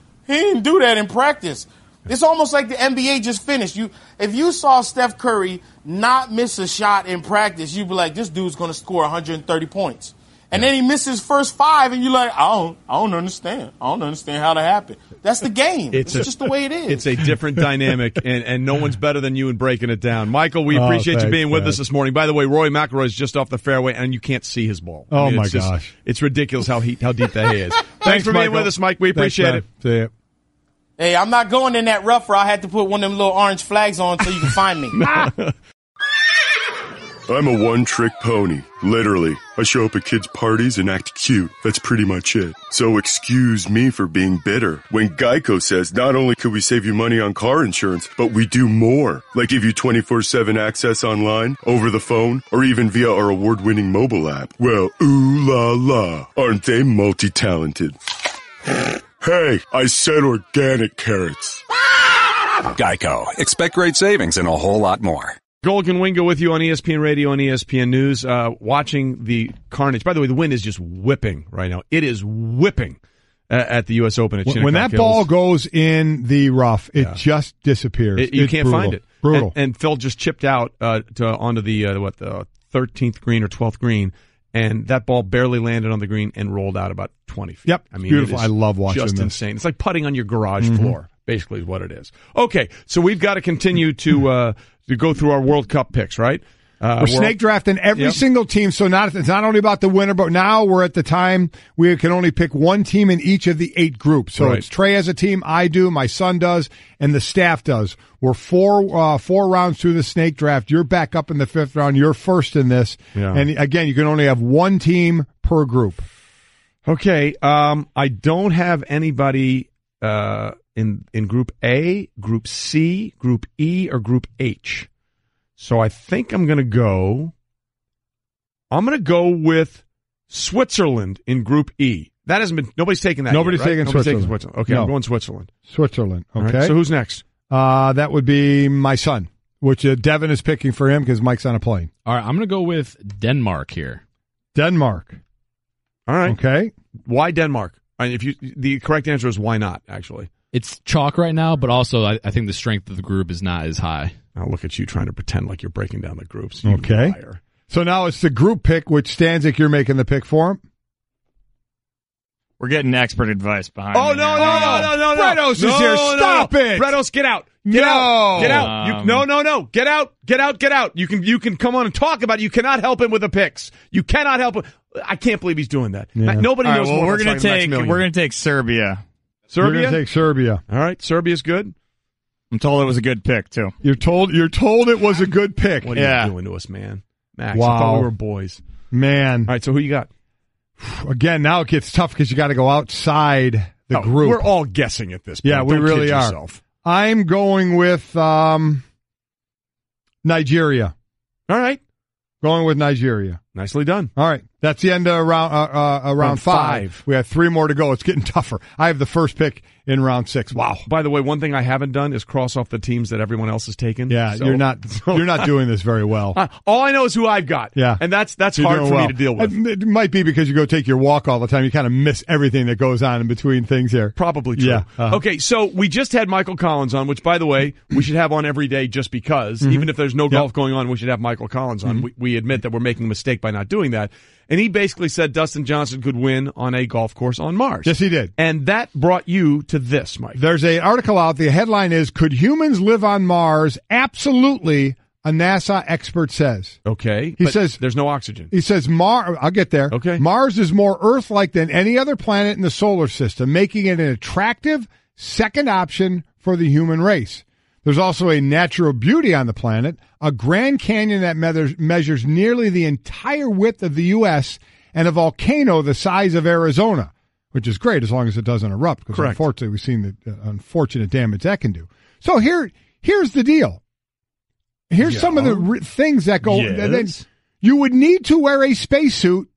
H: do that in practice. It's almost like the NBA just finished. If you saw Steph Curry not miss a shot in practice, you'd be like, this dude's going to score 130 points. And then he misses first 5, and you're like, I don't understand. I don't understand how that happened. That's the game. It's just the way it is.
B: It's a different dynamic, and no one's better than you in breaking it down. Michael, we appreciate you being with us this morning. By the way, Rory McIlroy is just off the fairway, and you can't see his ball.
A: Oh, my gosh.
B: It's ridiculous how deep that he is. Thanks for being with us, Mike. We appreciate it.
A: See you.
H: Hey, I'm not going in that rough where I had to put one of them little orange flags on so you can find me.
I: I'm a one-trick pony. Literally. I show up at kids' parties and act cute. That's pretty much it. So excuse me for being bitter. When Geico says not only could we save you money on car insurance, but we do more. Like give you 24/7 access online, over the phone, or even via our award-winning mobile app. Well, ooh la la. Aren't they multi-talented? Hey, I said organic carrots.
J: Geico. Expect great savings and a whole lot more.
B: Golic and Wingo with you on ESPN Radio and ESPN News, watching the carnage. By the way, the wind is just whipping right now. It is whipping at the U.S. Open at Shinnecock
A: When that
B: Hills.
A: ball goes in the rough, it just disappears.
B: You can't find it.
A: Brutal.
B: And Phil just chipped out onto the 13th green or 12th green, and that ball barely landed on the green and rolled out about 20 feet.
A: Yep, I mean, beautiful. I love watching
B: just
A: this.
B: Insane. It's like putting on your garage floor, basically is what it is. Okay, so we've got to continue to go through our World Cup picks, right?
A: We're snake drafting every single team, so it's not only about the winner, but now we're at the time we can only pick one team in each of the 8 groups. So it's Trey has a team, I do, my son does, and the staff does. We're four rounds through the snake draft. You're back up in the 5th round. You're first in this. Yeah. And again, you can only have one team per group.
B: Okay. I don't have anybody in Group A, Group C, Group E, or Group H. So I think I'm going to go with Switzerland in Group E. That hasn't been, nobody's taken that
A: Nobody's
B: yet, right?
A: taken Switzerland.
B: Okay, no. I'm going Switzerland.
A: Switzerland, okay.
B: Right, so who's next?
A: That would be my son, which Devin is picking for him because Mike's on a plane.
E: All right, I'm going to go with Denmark here.
A: Denmark.
B: All right.
A: Okay.
B: Why Denmark? I mean, the correct answer is why not, actually.
E: It's chalk right now, but also I think the strength of the group is not as high.
B: Now look at you trying to pretend like you're breaking down the groups.
A: Okay.
B: Liar.
A: So now it's the group pick, which Stanzik, you're making the pick for him.
D: We're getting expert advice behind
B: Oh,
D: me.
B: no.
A: Bretos is here. Stop it.
B: Bretos, get out. Get out. Get out. No. Get out. You can come on and talk about it. You cannot help him with the picks. You cannot help him. I can't believe he's doing that. Yeah. Nobody knows more.
D: We're going to take Serbia.
A: We're going to take Serbia.
B: All right. Serbia's good.
D: I'm told it was a good pick, too.
A: You're told it was a good pick.
B: What are you doing to us, man? Max,
A: wow.
B: I thought we were boys.
A: Man.
B: All right, so who you got?
A: Again, now it gets tough because you got to go outside the group.
B: We're all guessing at this point.
A: Yeah, we really are.
B: Yourself.
A: I'm going with Nigeria.
B: All right.
A: Going with Nigeria.
B: Nicely done.
A: All right. That's the end of round 5. We have 3 more to go. It's getting tougher. I have the first pick in round 6. Wow.
B: By the way, one thing I haven't done is cross off the teams that everyone else has taken.
A: Yeah, so, you're not doing this very well.
B: All I know is who I've got.
A: Yeah.
B: And that's hard for me to deal with.
A: It might be because you go take your walk all the time. You kind of miss everything that goes on in between things here.
B: Probably true.
A: Yeah.
B: Okay, so we just had Michael Collins on, which, by the way, we should have on every day just because. Mm-hmm. Even if there's no golf going on, we should have Michael Collins on. Mm-hmm. We admit that we're making a mistake by not doing that. And he basically said Dustin Johnson could win on a golf course on Mars.
A: Yes, he did.
B: And that brought you to this, Mike.
A: There's an article out. The headline is, Could Humans Live on Mars? Absolutely, a NASA expert says.
B: Okay.
A: He says
B: there's no oxygen.
A: He says I'll get there.
B: Okay.
A: Mars is more Earth-like than any other planet in the solar system, making it an attractive second option for the human race. There's also a natural beauty on the planet, a Grand Canyon that measures nearly the entire width of the U.S., and a volcano the size of Arizona, which is great as long as it doesn't erupt, because unfortunately we've seen the unfortunate damage that can do. So here's the deal. Here's some of the things that go.
B: Yes.
A: You would need to wear a spacesuit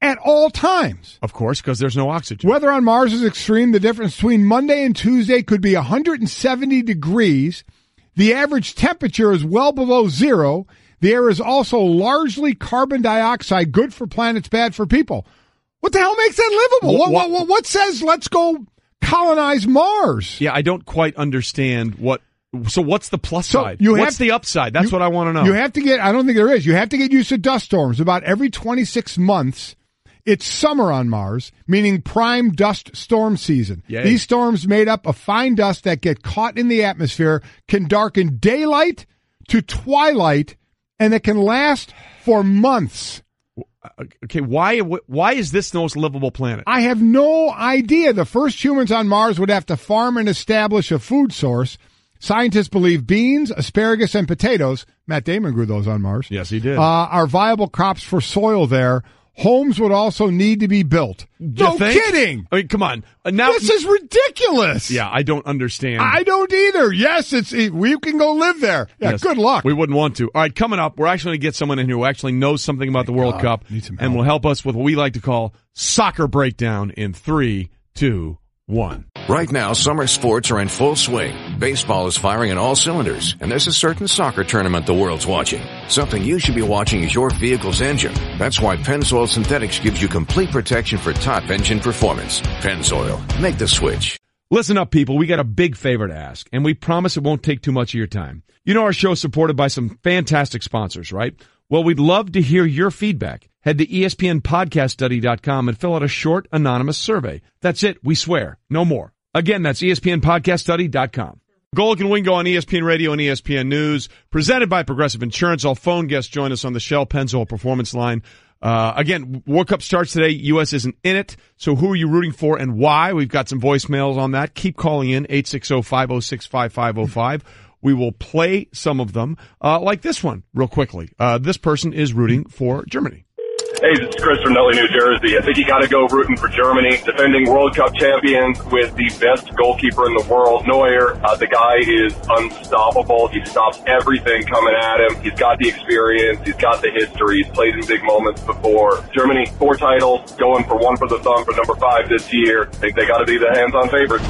A: at all times.
B: Of course, because there's no oxygen.
A: Weather on Mars is extreme. The difference between Monday and Tuesday could be 170 degrees. The average temperature is well below zero. The air is also largely carbon dioxide, good for planets, bad for people. What the hell makes that livable? What says let's go colonize Mars?
B: Yeah, I don't quite understand what. So what's the plus side? What's the upside? That's what I want to know.
A: You have to get, I don't think there is. You have to get used to dust storms. About every 26 months, it's summer on Mars, meaning prime dust storm season.
B: Yay.
A: These storms made up of fine dust that get caught in the atmosphere, can darken daylight to twilight, and it can last for months.
B: Okay, why is this the most livable planet?
A: I have no idea. The first humans on Mars would have to farm and establish a food source. Scientists believe beans, asparagus, and potatoes, Matt Damon grew those on Mars.
B: Yes, he did.
A: Are viable crops for soil there. Homes would also need to be built. No kidding.
B: I mean, come on. Now
A: this is ridiculous.
B: Yeah, I don't understand.
A: I don't either. Yes, we can go live there. Yeah, yes, good luck.
B: We wouldn't want to. All right, coming up, we're actually going to get someone in here who actually knows something about the World Cup and will help us with what we like to call soccer breakdown in 3, 2, 1.
K: Right now, summer sports are in full swing. Baseball is firing on all cylinders, and there's a certain soccer tournament the world's watching. Something you should be watching is your vehicle's engine. That's why Pennzoil Synthetics gives you complete protection for top engine performance. Pennzoil, make the switch.
B: Listen up, people. We got a big favor to ask, and we promise it won't take too much of your time. You know our show's supported by some fantastic sponsors, right? Well, we'd love to hear your feedback. Head to ESPNpodcaststudy.com and fill out a short, anonymous survey. That's it. We swear. No more. Again, that's ESPNpodcaststudy.com. Golic and Wingo on ESPN Radio and ESPN News, presented by Progressive Insurance. All phone guests join us on the Shell Pennzoil Performance Line. Again, World Cup starts today. U.S. isn't in it. So who are you rooting for and why? We've got some voicemails on that. Keep calling in, 860-506-5505. We will play some of them, like this one, real quickly. This person is rooting for Germany.
L: Hey, this is Chris from Nutley, New Jersey. I think you got to go rooting for Germany, defending World Cup champions with the best goalkeeper in the world, Neuer. The guy is unstoppable. He stops everything coming at him. He's got the experience. He's got the history. He's played in big moments before. Germany, 4 titles, going for one for the thumb for number 5 this year. I think they got to be the hands-on favorites.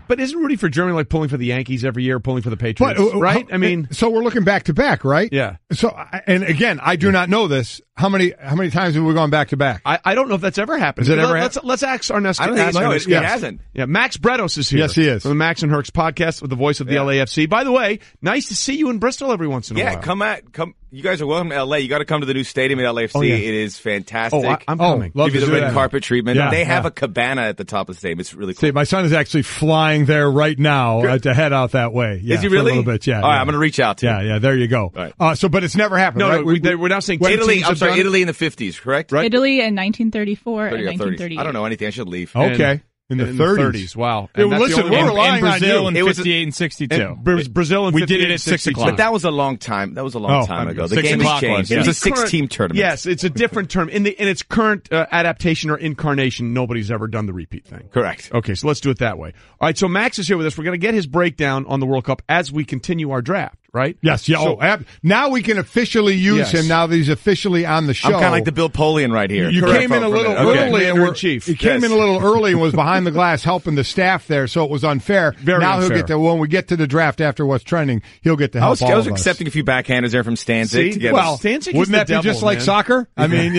B: But isn't rooting for Germany like pulling for the Yankees every year, pulling for the Patriots, right? I mean,
A: so we're looking back to back, right?
B: Yeah.
A: So, and again, I do not know this. How many times have we gone back to back?
B: I don't know if that's ever happened.
A: Has it ever happened?
B: Let's ask our next.
M: I don't think so. It hasn't.
B: Yeah, Max Bretos is here.
A: Yes, he is.
B: From the Max and Herx podcast with the voice of the LAFC. By the way, nice to see you in Bristol every once in a while.
M: Yeah, come. You guys are welcome to LA. You got to come to the new stadium at LAFC.
B: Oh, yeah.
M: It is fantastic.
B: I'm coming.
M: Give you the red carpet treatment.
A: Yeah,
M: they have a cabana at the top of the stadium. It's really cool.
A: See, my son is actually flying there right now to head out that way. Yeah,
M: is he really?
A: For a little bit, yeah.
M: All right, I'm going to reach out to him.
A: Yeah, there you go.
M: Right.
A: But it's never happened, right?
B: We're now saying
M: Italy. I'm sorry, Italy in the 50s, correct?
N: Right. Italy in 1934 and
M: 1938. I don't know anything. I should leave.
A: Okay. In the 30s.
B: Wow.
A: Yeah, well, listen, we're relying on
D: Brazil
A: you.
D: in 58 and 62.
B: Brazil in 58
D: we did it at 6
B: 62.
D: o'clock.
M: But that was a long time. That was a long time ago. The game has changed. It was a 6-team tournament.
B: Yes, it's a different term. In its current adaptation or incarnation, nobody's ever done the repeat thing.
M: Correct.
B: Okay, so let's do it that way. All right, so Max is here with us. We're going to get his breakdown on the World Cup as we continue our draft, right?
A: Yes. Yeah.
B: So,
A: now we can officially use him. Now that he's officially on the show.
M: I'm kind of like the Bill Polian right here.
A: You came in a little early, and
B: you
A: came in a little early and was behind the glass helping the staff there, so it was unfair.
B: Now
A: he'll get to, when we get to the draft after what's trending, he'll get to help all
M: I was
A: of us.
M: accepting a few backhanders there from Stanzik. To get
B: Stanzik
A: wouldn't that be just like soccer? I mean,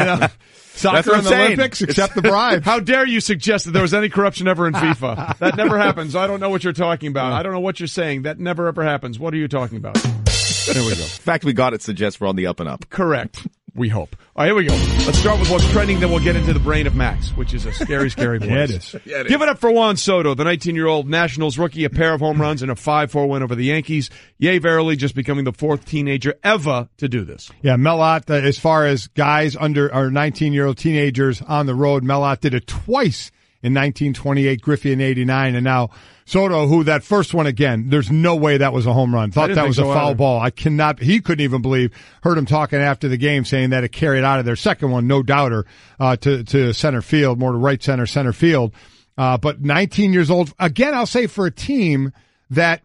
A: soccer and the Olympics, accept the bribe.
B: How dare you suggest that there was any corruption ever in FIFA? That never happens. I don't know what you're talking about. I don't know what you're saying. That never ever happens. What are you talking about? There we go.
M: The fact we got it suggests we're on the up and up.
B: Correct. We hope. All right, here we go. Let's start with what's trending, then we'll get into the brain of Max, which is a scary, scary place.
A: Yeah, it is.
B: Give it up for Juan Soto, the 19-year-old Nationals rookie, a pair of home runs and a 5-4 win over the Yankees. Yay, verily, just becoming the 4th teenager ever to do this.
A: Yeah, Melot, as far as guys under or 19-year-old teenagers on the road, Melot did it twice in 1928, Griffey in 89, and now Soto, who that first one again, there's no way that was a home run. Thought that was a foul ball. He couldn't even believe, heard him talking after the game saying that it carried out of their second one, no doubter, to center field, more to right center field. But 19 years old, again, I'll say for a team that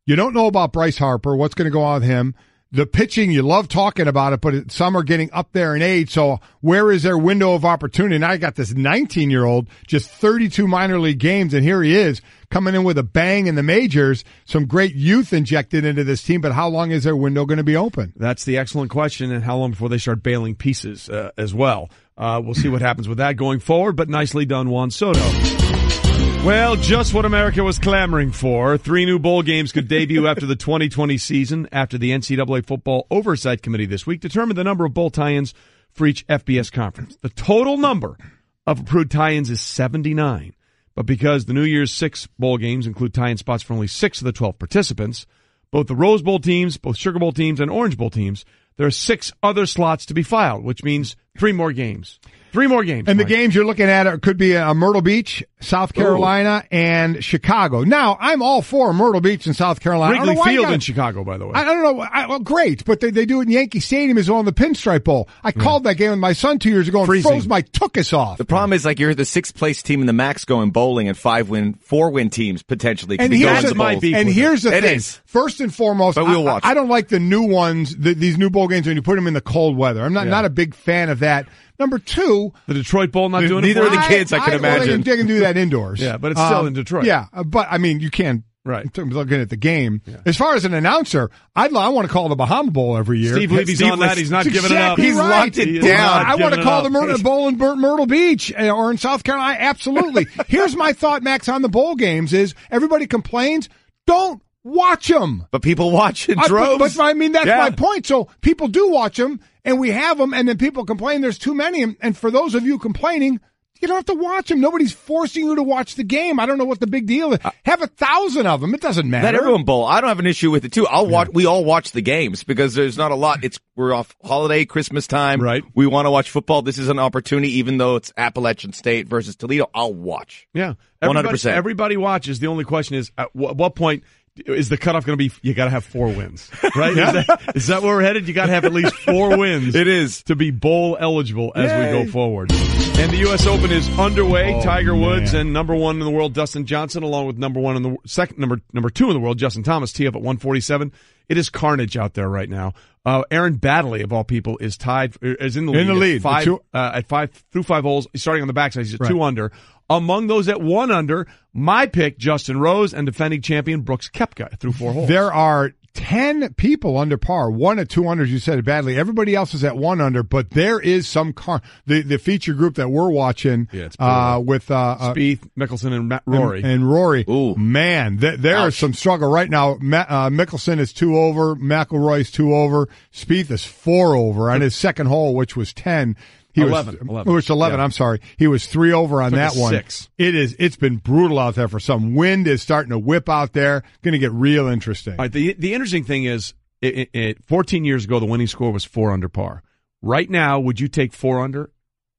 A: you don't know about Bryce Harper, what's going to go on with him. The pitching, you love talking about it, but some are getting up there in age. So where is their window of opportunity? Now I got this 19-year-old, just 32 minor league games, and here he is coming in with a bang in the majors. Some great youth injected into this team, but how long is their window going to be open?
B: That's the excellent question, and how long before they start bailing pieces as well. We'll see what happens with that going forward, but nicely done, Juan Soto. Well, just what America was clamoring for. 3 new bowl games could debut after the 2020 season, after the NCAA Football Oversight Committee this week determined the number of bowl tie-ins for each FBS conference. The total number of approved tie-ins is 79. But because the New Year's 6 bowl games include tie-in spots for only 6 of the 12 participants, both the Rose Bowl teams, both Sugar Bowl teams, and Orange Bowl teams, there are 6 other slots to be filed, which means 3 more games. 3 more games.
A: And the games you're looking at could be Myrtle Beach, South Carolina, and Chicago. Now, I'm all for Myrtle Beach and South Carolina.
B: Wrigley Field in Chicago, by the way.
A: I don't know. Well, great, but they do it in Yankee Stadium as well in the Pinstripe Bowl. I called that game with my son 2 years ago and froze my tuchus off.
M: The problem is, like, you're the 6th place team in the MAX going bowling, and 4-win teams potentially could
A: and
M: be going to
A: bowls. And here's the thing. First and foremost,
M: but we'll watch.
A: I don't like the new ones, these new bowl games when you put them in the cold weather. I'm not a big fan of that. Number 2,
B: the Detroit Bowl not doing
M: neither
B: it.
M: Neither of the kids, I can imagine.
A: They can do that indoors.
B: Yeah, but it's still in Detroit.
A: Yeah, but I mean, you can. Right. In terms of looking at the game. Yeah. As far as an announcer, I want to call the Bahama Bowl every year.
B: Steve Levy's on that. He's not giving it up.
A: He's
B: right.
A: locked it down. I want to call the Bowl in Myrtle Beach or in South Carolina. Absolutely. Here's my thought, Max, on the bowl games is everybody complains. Don't watch them.
M: But people watch in droves.
A: But I mean, that's my point. So people do watch them, and we have them, and then people complain there's too many. And for those of you complaining, You don't have to watch them. Nobody's forcing you to watch the game. I don't know what the big deal is. Have 1,000 of them. It doesn't matter.
M: Let everyone bowl. I don't have an issue with it too. We all watch the games because there's not a lot. We're off holiday, Christmas time.
B: Right.
M: We want to watch football. This is an opportunity, even though it's Appalachian State versus Toledo. I'll watch.
B: Yeah.
M: 100%.
B: Everybody watches. The only question is, at what point is the cutoff going to be? You got to have 4 wins, right? Is that where we're headed? You got to have at least 4 wins.
M: It is
B: to be bowl eligible as we go forward. And the U.S. Open is underway. Tiger Woods and number 1 in the world, Dustin Johnson, along with number 2 in the world, Justin Thomas, tee up at 147. It is carnage out there right now. Aaron Baddeley, of all people, is in the lead. At 5 through 5 holes. He's starting on the backside. He's at 2 under. Among those at 1 under, my pick, Justin Rose, and defending champion Brooks Koepka through 4 holes.
A: There are 10 people under par. 1 at 2 under, as you said it badly. Everybody else is at 1 under, but there is some the feature group that we're watching with
B: Spieth, Mickelson, and Rory.
A: And Rory.
M: Ooh.
A: Man, there is some struggle right now. Mickelson is 2 over. McIlroy's 2 over. Spieth is 4 over on his second hole, which was 10.
B: 11.
A: Which 11, yeah. I'm sorry. He was 3 over on that one.
B: 6.
A: It's been brutal out there for some. Wind is starting to whip out there. Going to get real interesting.
B: All right, the interesting thing is, 14 years ago, the winning score was 4 under par. Right now, would you take 4 under?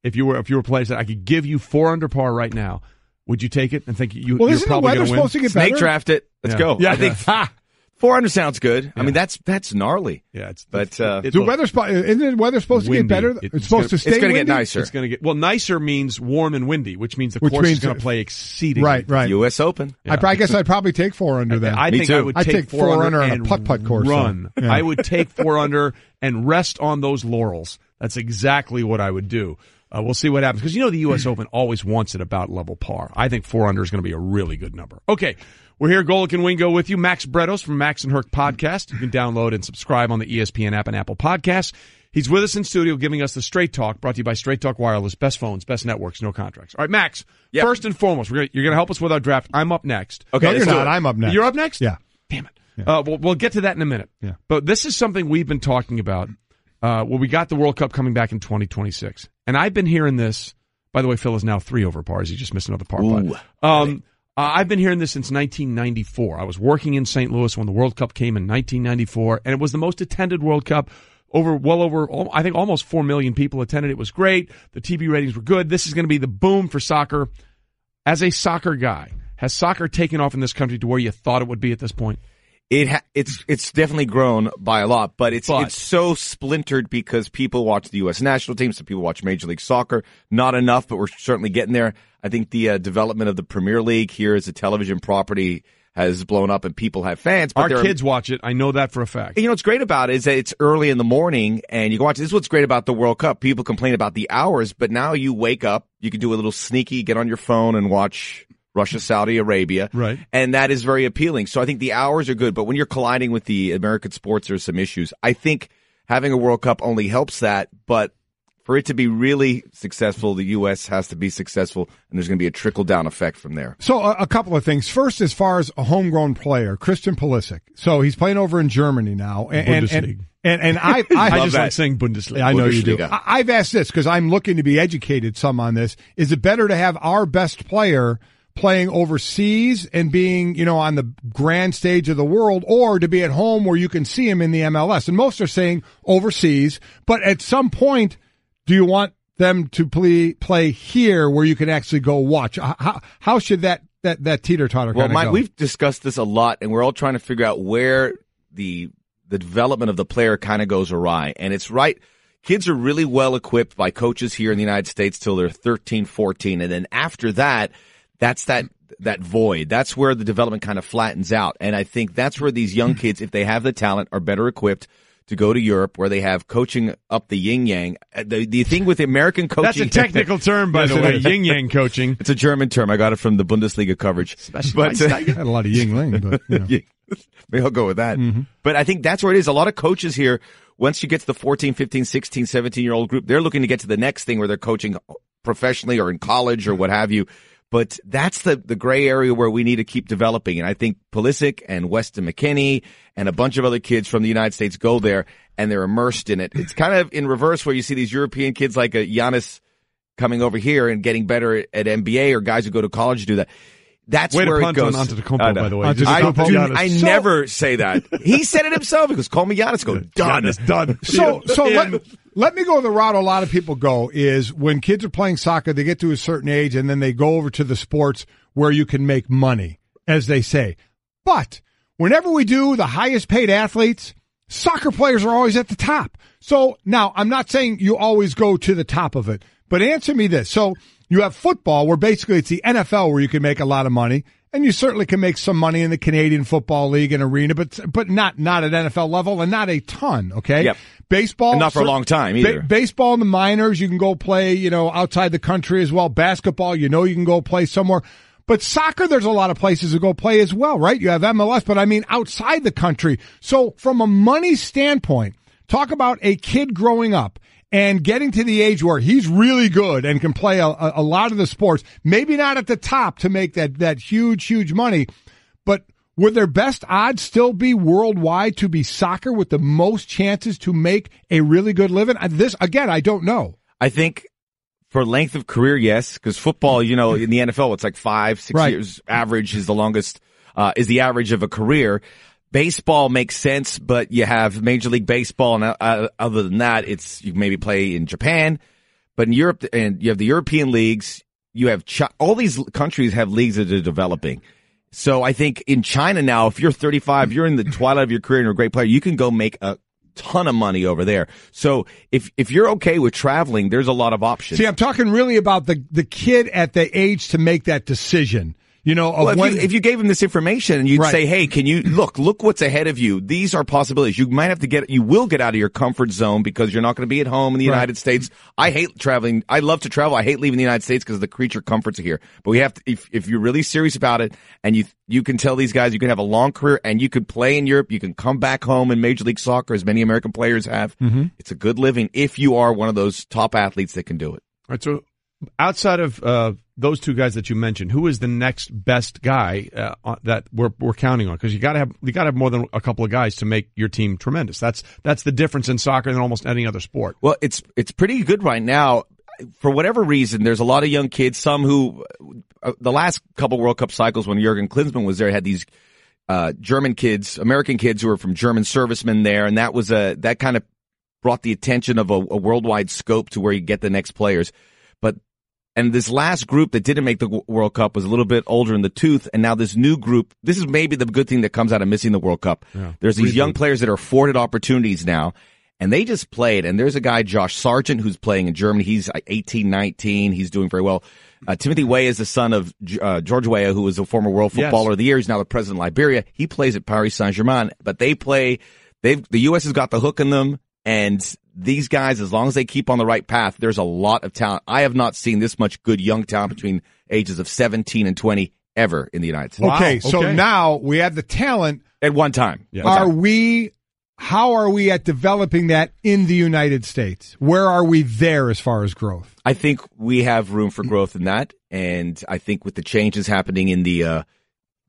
B: If you were playing that I could give you 4 under par right now, would you take it and think you're probably going to win?
A: Supposed to get
M: Snake
A: better?
M: draft it. Let's go.
A: Yeah.
M: I think 400 sounds good. Yeah. I mean, that's gnarly.
B: Yeah,
A: isn't the weather supposed to get better? It's supposed to stay
M: It's going to
A: windy?
M: get nicer.
B: It's going to get nicer means warm and windy, which means the course is going to play exceedingly.
A: Right.
M: U.S. Open.
A: Yeah. I guess I'd probably take 4 under then.
B: I think I would take 4 under
A: on
B: and
A: a putt course.
B: Run.
A: Yeah.
B: I would take 4 under and rest on those laurels. That's exactly what I would do. We'll see what happens because the U.S. Open always wants it about level par. I think 4 under is going to be a really good number. Okay. We're here, Golic and Wingo, with you. Max Bretos from Max and Herc Podcast. You can download and subscribe on the ESPN app and Apple Podcasts. He's with us in studio giving us the Straight Talk, brought to you by Straight Talk Wireless. Best phones, best networks, no contracts. All right, Max, first and foremost, you're going to help us with our draft. I'm up next.
M: Okay,
A: no, you're not. I'm up next.
B: You're up next?
A: Yeah.
B: Damn it. Yeah. We'll get to that in a minute.
A: Yeah.
B: But this is something we've been talking about. We got the World Cup coming back in 2026. And I've been hearing this. By the way, Phil is now 3 over pars. He just missed another par putt. I've been hearing this since 1994. I was working in St. Louis when the World Cup came in 1994, and it was the most attended World Cup. I think almost 4 million people attended. It was great. The TV ratings were good. This is going to be the boom for soccer. As a soccer guy, has soccer taken off in this country to where you thought it would be at this point?
M: It's definitely grown by a lot, but it's so splintered because people watch the U.S. national team, some people watch Major League Soccer. Not enough, but we're certainly getting there. I think the development of the Premier League here as a television property has blown up and people have fans. But
B: our kids watch it. I know that for a fact.
M: What's great about it is that it's early in the morning and you can watch it. This is what's great about the World Cup. People complain about the hours, but now you wake up, you can do a little sneaky, get on your phone and watch Russia, Saudi Arabia.
B: Right.
M: And that is very appealing. So I think the hours are good, but when you're colliding with the American sports, there's some issues. I think having a World Cup only helps that, but for it to be really successful, the U.S. has to be successful, and there's going to be a trickle-down effect from there.
A: So a couple of things. First, as far as a homegrown player, Christian Pulisic. So he's playing over in Germany now. And I
B: just like saying Bundesliga.
A: I know you do. I've asked this because I'm looking to be educated some on this. Is it better to have our best player playing overseas and being, on the grand stage of the world, or to be at home where you can see him in the MLS? And most are saying overseas, but at some point, do you want them to play here where you can actually go watch? How should that teeter-totter kind of go?
M: We've discussed this a lot, and we're all trying to figure out where the development of the player kind of goes awry. And it's right. Kids are really well equipped by coaches here in the United States till they're 13, 14. And then after that, that's that void. That's where the development kind of flattens out. And I think that's where these young kids, if they have the talent, are better equipped to go to Europe where they have coaching up the yin-yang. The thing with American coaching...
B: That's a technical term, by the way, yin-yang coaching.
M: It's a German term. I got it from the Bundesliga coverage.
A: But had a lot of yin-yang, but...
M: Maybe I'll go with that. Mm-hmm. But I think that's where it is. A lot of coaches here, once you get to the 14, 15, 16, 17-year-old group, they're looking to get to the next thing where they're coaching professionally or in college or what have you. But that's the gray area where we need to keep developing. And I think Pulisic and Weston McKennie and a bunch of other kids from the United States go there and they're immersed in it. It's kind of in reverse where you see these European kids like a Giannis coming over here and getting better at NBA, or guys who go to college do that. That's
B: Way
M: where
B: to
M: it
B: punt
M: goes.
B: on Antetokounmpo, by the way.
M: I never say that. He said it himself. He goes, call me Giannis. Go, done.
B: It's done.
A: So let me go the route a lot of people go is when kids are playing soccer, they get to a certain age and then they go over to the sports where you can make money, as they say. But whenever we do the highest paid athletes, soccer players are always at the top. So now I'm not saying you always go to the top of it, but answer me this. So you have football where basically it's the NFL where you can make a lot of money, and you certainly can make some money in the Canadian Football League and arena, but not at NFL level and not a ton, okay?
M: Yep.
A: Baseball.
M: And not for a long time either.
A: Baseball in the minors, you can go play, outside the country as well. Basketball, you can go play somewhere. But soccer, there's a lot of places to go play as well, right? You have MLS, but I mean outside the country. So from a money standpoint, talk about a kid growing up and getting to the age where he's really good and can play a lot of the sports, maybe not at the top to make that huge money, but would their best odds still be worldwide to be soccer with the most chances to make a really good living? This, again, I don't know.
M: I think for length of career, yes, because football, in the NFL, it's like 5-6 years average is the longest, is the average of a career. Baseball makes sense, but you have Major League Baseball, and other than that, you maybe play in Japan. But in Europe, and you have the European leagues, you have all these countries have leagues that are developing. So I think in China now, if you're 35, you're in the twilight of your career and you're a great player, you can go make a ton of money over there. So if you're okay with traveling, there's a lot of options.
A: See, I'm talking really about the kid at the age to make that decision.
M: If you gave him this information and you'd say, hey, can you look what's ahead of you. These are possibilities. You will get out of your comfort zone because you're not going to be at home in the United States. I hate traveling. I love to travel. I hate leaving the United States because the creature comforts are here. But we have to, if you're really serious about it and you can tell these guys you can have a long career and you could play in Europe, you can come back home in Major League Soccer as many American players have. Mm-hmm. It's a good living if you are one of those top athletes that can do it.
B: All right, so outside of those two guys that you mentioned, who is the next best guy that we're counting on? Because you got to have more than a couple of guys to make your team tremendous. That's the difference in soccer than almost any other sport.
M: Well, it's pretty good right now. For whatever reason, there's a lot of young kids. Some who the last couple World Cup cycles when Jurgen Klinsmann was there had these German kids, American kids who were from German servicemen there, and that kind of brought the attention of a worldwide scope to where you get the next players. And this last group that didn't make the World Cup was a little bit older in the tooth, and now this new group, this is maybe the good thing that comes out of missing the World Cup. Yeah, there's these young players that are afforded opportunities now, and they just played, and there's a guy, Josh Sargent, who's playing in Germany. He's 18, 19. He's doing very well. Timothy Weah is the son of George Weah, who was a former World Footballer of the Year. He's now the president of Liberia. He plays at Paris Saint-Germain, but the U.S. has got the hook in them, and these guys, as long as they keep on the right path, there's a lot of talent. I have not seen this much good young talent between ages of 17 and 20 ever in the United States.
A: Okay, so now we have the talent.
M: At one time.
A: Yeah. How are we at developing that in the United States? Where are we there as far as growth?
M: I think we have room for growth in that, and I think with the changes happening in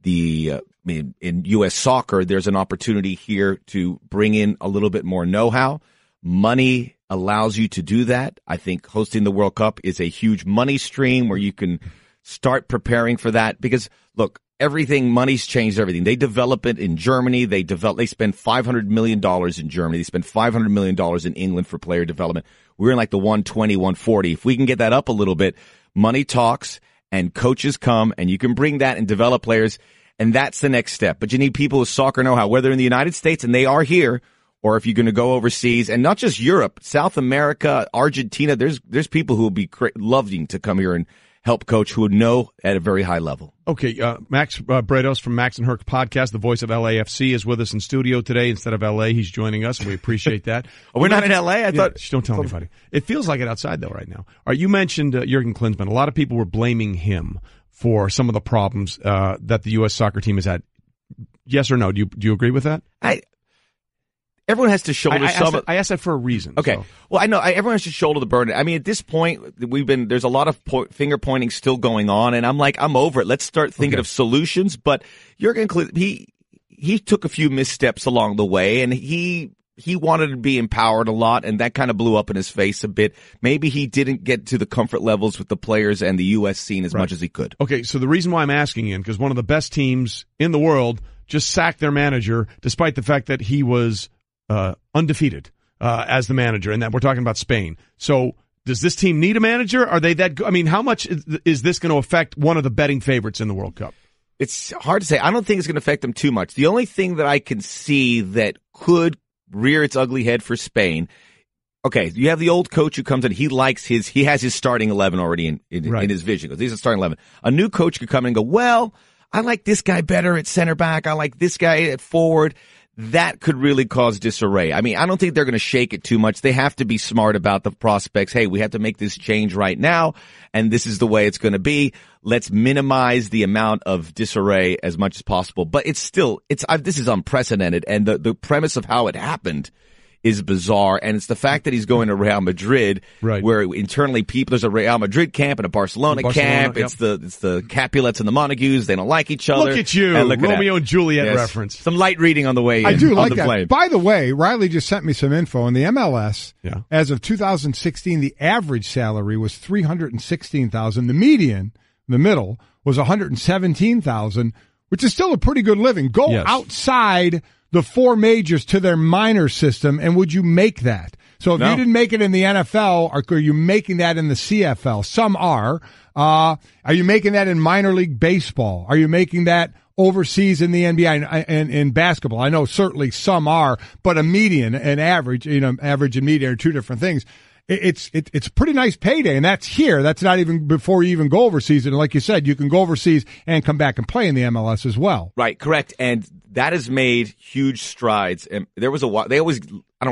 M: in U.S. soccer, there's an opportunity here to bring in a little bit more know-how. Money allows you to do that. I think hosting the World Cup is a huge money stream where you can start preparing for that because, look, money's changed everything. They develop it in Germany. They spend $500 million in Germany. They spend $500 million in England for player development. We're in like the 120, 140. If we can get that up a little bit, money talks and coaches come and you can bring that and develop players. And that's the next step. But you need people with soccer know-how, whether in the United States, and they are here, or if you're going to go overseas, and not just Europe, South America, Argentina, there's people who will be loving to come here and help coach who would know at a very high level.
B: Okay, Max Bretos from Max and Herc Podcast, the voice of LAFC, is with us in studio today instead of LA. He's joining us, and we appreciate that.
M: We're not in LA? I thought.
B: Don't tell anybody. It feels like it outside, though, right now. All right, you mentioned Jurgen Klinsmann. A lot of people were blaming him for some of the problems that the U.S. soccer team has had. Yes or no? Do you agree with that?
M: Everyone has to shoulder some.
B: I asked that for a reason.
M: Okay.
B: So.
M: Well, I know everyone has to shoulder the burden. I mean, at this point, there's a lot of finger pointing still going on, and I'm over it. Let's start thinking of solutions. But Jurgen Klinsmann, he took a few missteps along the way, and he he wanted to be empowered a lot, and that kind of blew up in his face a bit. Maybe he didn't get to the comfort levels with the players and the U.S. scene as much as he could.
B: Okay, so the reason why I'm asking Ian, because one of the best teams in the world just sacked their manager, despite the fact that he was undefeated as the manager, and that we're talking about Spain. So does this team need a manager? Are they that good? I mean, how much is this going to affect one of the betting favorites in the World Cup?
M: It's hard to say. I don't think it's going to affect them too much. The only thing that I can see that could rear its ugly head for Spain, okay, you have the old coach who comes in. He has his starting 11 already in his vision. Because he's a starting 11. A new coach could come in and go, well, I like this guy better at center back. I like this guy at forward. That could really cause disarray. I mean, I don't think they're going to shake it too much. They have to be smart about the prospects. Hey, we have to make this change right now, and this is the way it's going to be. Let's minimize the amount of disarray as much as possible. But it's still, this is unprecedented, and the premise of how it happened is bizarre, and it's the fact that he's going to Real Madrid, where internally there's a Real Madrid camp and a Barcelona camp. Yep. It's the Capulets and the Montagues. They don't like each other.
B: Look at you, Romeo and Juliet reference.
M: Some light reading on the way.
A: I do like that.
M: Plane.
A: By the way, Riley just sent me some info. In the MLS, as of 2016, the average salary was $316,000. The median, the middle, was $117,000, which is still a pretty good living. Go outside the four majors to their minor system, and would you make that? So if you didn't make it in the NFL, are you making that in the CFL? Some are. Are you making that in minor league baseball? Are you making that overseas in the NBA and in basketball? I know certainly some are, but a median, an average, average and median are two different things. It's a pretty nice payday, and that's here. That's not even before you even go overseas. And like you said, you can go overseas and come back and play in the MLS as well.
M: Right, correct. And that has made huge strides. And there was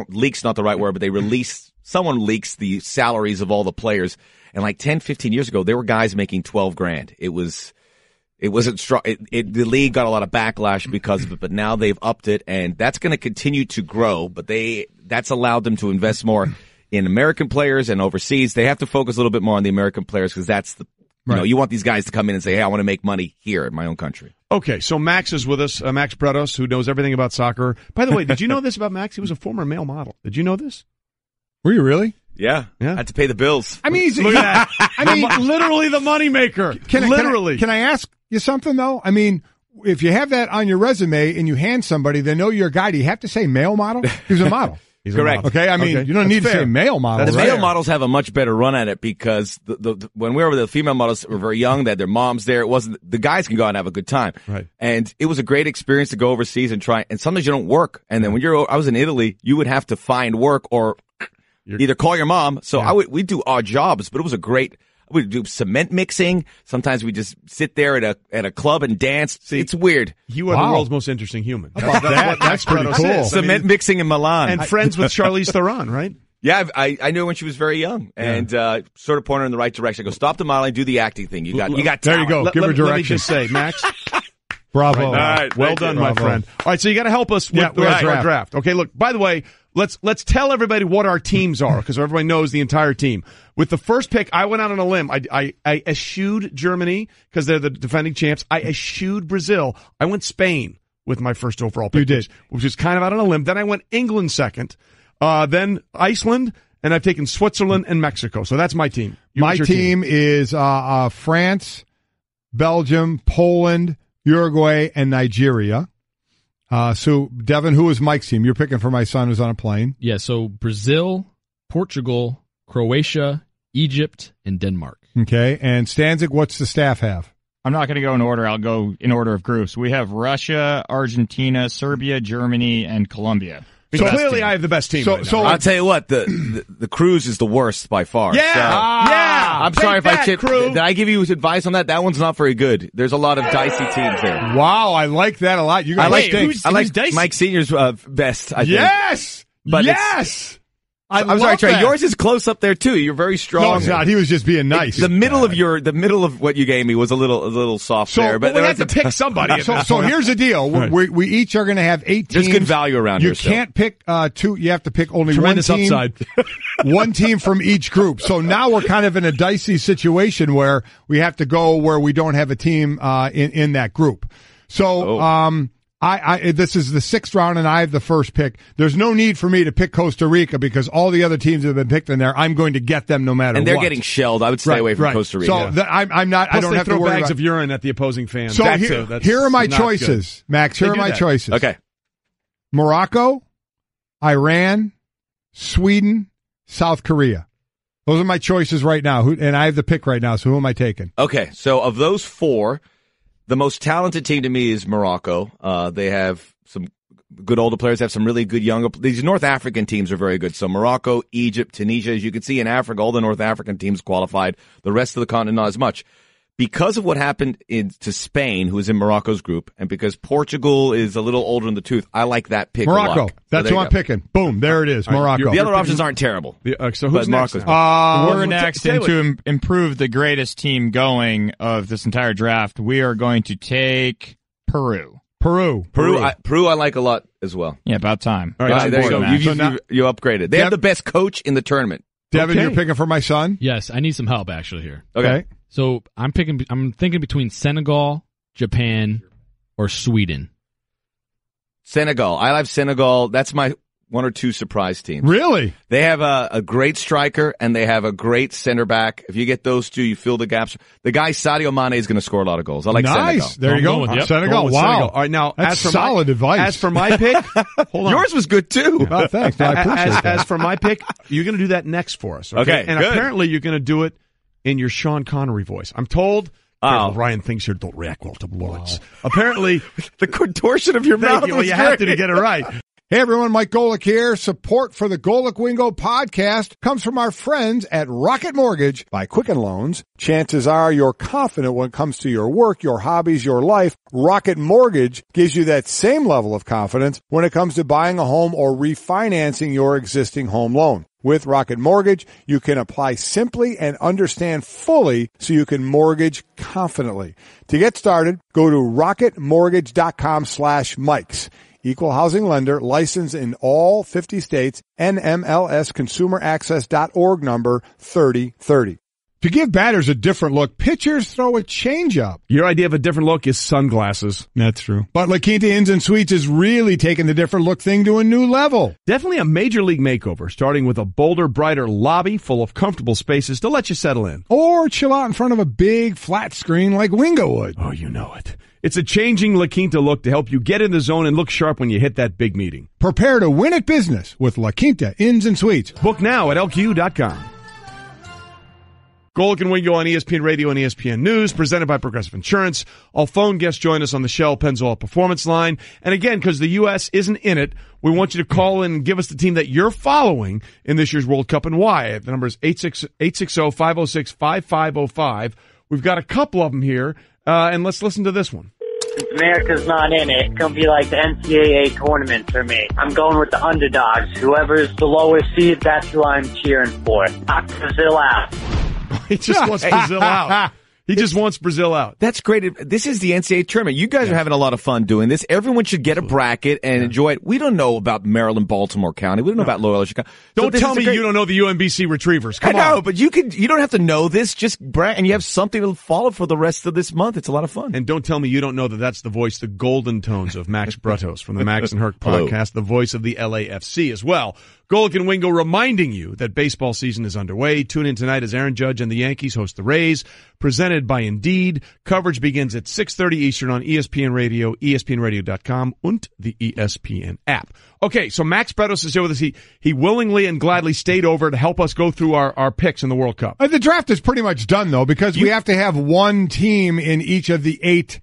M: leak's not the right word, but someone leaks the salaries of all the players. And like 10, 15 years ago, there were guys making $12,000. It wasn't strong. The league got a lot of backlash because of it, but now they've upped it, and that's going to continue to grow. But that's allowed them to invest more in American players and overseas. They have to focus a little bit more on the American players because that's you want these guys to come in and say, hey, I want to make money here in my own country.
B: Okay, so Max is with us, Max Bretos, who knows everything about soccer. By the way, did you know this about Max? He was a former male model. Did you know this?
A: Were you really?
M: Yeah. I had to pay the bills.
A: I mean,
B: look at that. I mean, literally the moneymaker.
A: Can I ask you something, though? I mean, if you have that on your resume and you hand somebody, they know you're a guy. Do you have to say male model? He was a model.
M: Correct.
A: Okay, I mean, you don't need to say male model.
M: The male models have a much better run at it because when we were with the female models, were very young. They had their moms there. It wasn't the guys can go out and have a good time.
B: Right.
M: And it was a great experience to go overseas and try. And sometimes you don't work. And then when I was in Italy, you would have to find work or either call your mom. So we'd do odd jobs, but it was a great. We'd do cement mixing. Sometimes we just sit there at a club and dance. See, it's weird.
B: You are the world's most interesting human.
A: That's pretty cool.
M: Cement mixing in Milan.
B: And friends with Charlize Theron, right?
M: Yeah, I knew her when she was very young and sort of pointed her in the right direction. I go, stop the modeling, do the acting thing. You got talent.
A: There you go. Give her direction.
B: Let me just say, Max.
A: Bravo.
B: All right, well done, my friend. All right, so you got to help us with our draft. Okay, look, by the way, let's tell everybody what our teams are because everybody knows the entire team. With the first pick, I went out on a limb. I eschewed Germany because they're the defending champs. I eschewed Brazil. I went Spain with my first overall pick.
A: You did.
B: Which is kind of out on a limb. Then I went England second, then Iceland, and I've taken Switzerland and Mexico. So that's my team.
A: My team is France, Belgium, Poland, Uruguay, and Nigeria. So, Devin, who is Mike's team? You're picking for my son who's on a plane.
E: Yeah, so Brazil, Portugal, Croatia, Egypt, and Denmark.
A: Okay, and Stanzik, what's the staff have?
D: I'm not going to go in order. I'll go in order of groups. We have Russia, Argentina, Serbia, Germany, and Colombia.
B: So clearly I have the best team right now.
M: So I'll tell you what, the cruise is the worst by far.
B: Yeah,
M: I'm sorry if I chipped. Did I give you advice on that? That one's not very good. There's a lot of dicey teams there.
A: Wow, I like that a lot. You guys
M: I like Mike Senior's best, I think.
A: Yes!
M: But
A: yes!
M: I'm sorry, Trey. Yours is close up there too. You're very strong.
A: No, it's not. He was just being nice.
M: The middle of what you gave me was a little soft there. But
B: we had to pick somebody.
A: So here's the deal. Right. We each are going to have 8 teams.
M: There's good value around here.
A: You can't pick 2. You have to pick only
B: Tremendous
A: one team.
B: Upside.
A: One team from each group. So now we're kind of in a dicey situation where we have to go where we don't have a team in that group. So This is the 6th round, and I have the first pick. There's no need for me to pick Costa Rica because all the other teams that have been picked in there, I'm going to get them no matter what.
M: And they're getting shelled. I would stay away from Costa Rica.
A: So I'm not.
B: Plus
A: I don't
B: they
A: have
B: throw
A: to worry
B: bags
A: about
B: of urine at the opposing fans.
A: So here are my choices, Max. Here are my choices.
M: Okay.
A: Morocco, Iran, Sweden, South Korea. Those are my choices right now, and I have the pick right now, so who am I taking?
M: Okay, so of those 4, the most talented team to me is Morocco. They have some good older players, have some really good younger. These North African teams are very good. So Morocco, Egypt, Tunisia, as you can see in Africa, all the North African teams qualified. The rest of the continent, not as much. Because of what happened to Spain, who is in Morocco's group, and because Portugal is a little older in the tooth, I like that pick.
A: Morocco. That's who I'm picking. Boom. There it is. Morocco.
M: The other options aren't terrible.
B: So who's next?
D: We're next, and to improve the greatest team going of this entire draft, we are going to take Peru.
A: Peru,
M: I like a lot as well.
D: Yeah, about time.
M: All right, there you go. You upgraded. They have the best coach in the tournament.
A: Devin, you're picking for my son?
E: Yes, I need some help actually here.
A: Okay.
E: So I'm thinking between Senegal, Japan, or Sweden.
M: Senegal. I like Senegal. That's my 1 or 2 surprise teams.
A: Really?
M: They have a great striker, and they have a great center back. If you get those 2, you fill the gaps. The guy, Sadio Mane, is going to score a lot of goals. I like Senegal.
A: There you go. Senegal. Wow.
B: Senegal. All right, now,
A: that's solid advice.
B: As for my pick, hold on.
M: Yours was good, too.
A: Oh, thanks. I appreciate that.
B: As for my pick, you're going to do that next for us. Okay, and
M: good.
B: Apparently you're going to do it in your Sean Connery voice. I'm told. Ryan thinks here don't react well to bullets. Apparently,
M: the contortion of your mouth.
B: You have to get it right.
A: Hey everyone, Mike Golic here. Support for the Golic Wingo podcast comes from our friends at Rocket Mortgage. By Quicken Loans, chances are you're confident when it comes to your work, your hobbies, your life. Rocket Mortgage gives you that same level of confidence when it comes to buying a home or refinancing your existing home loan. With Rocket Mortgage, you can apply simply and understand fully so you can mortgage confidently. To get started, go to rocketmortgage.com/Mikes. Equal housing lender, licensed in all 50 states, NMLSconsumeraccess.org number 3030. To give batters a different look, pitchers throw a changeup.
B: Your idea of a different look is sunglasses.
A: That's true. But La Quinta Inns and Suites is really taking the different look thing to a new level.
B: Definitely a major league makeover, starting with a bolder, brighter lobby full of comfortable spaces to let you settle in.
A: Or chill out in front of a big flat screen like Wingo would.
B: Oh, you know it. It's a changing La Quinta look to help you get in the zone and look sharp when you hit that big meeting.
A: Prepare to win at business with La Quinta Inns and Suites.
B: Book now at LQ.com. Golic and Wingo on ESPN Radio and ESPN News, presented by Progressive Insurance. All phone guests join us on the Shell Pennzoil Performance Line. And again, because the U.S. isn't in it, we want you to call in and give us the team that you're following in this year's World Cup and why. The number is 860-506-5505. We've got a couple of them here, and let's listen to this one.
O: Since America's not in it, it's going to be like the NCAA tournament for me. I'm going with the underdogs. Whoever's the lowest seed, that's who I'm cheering for. Knock Brazil out.
B: He just wants Brazil out. He just wants Brazil out.
M: That's great. This is the NCAA tournament. You guys are having a lot of fun doing this. Everyone should get a bracket and enjoy it. We don't know about Maryland, Baltimore County. We don't know about Loyola, Chicago.
B: Don't tell me you don't know the UMBC Retrievers. Come on.
M: I know, but you don't have to know this. Just and you have something to follow for the rest of this month. It's a lot of fun.
B: And don't tell me you don't know that that's the voice, the golden tones of Max Bretos from the Max and Herc podcast, the voice of the LAFC as well. Golic and Wingo reminding you that baseball season is underway. Tune in tonight as Aaron Judge and the Yankees host the Rays, presented by Indeed. Coverage begins at 6:30 Eastern on ESPN Radio, ESPNradio.com, and the ESPN app. Okay, so Max Bretos is here with us. He willingly and gladly stayed over to help us go through our picks in the World Cup.
A: The draft is pretty much done, though, because we have to have one team in each of the 8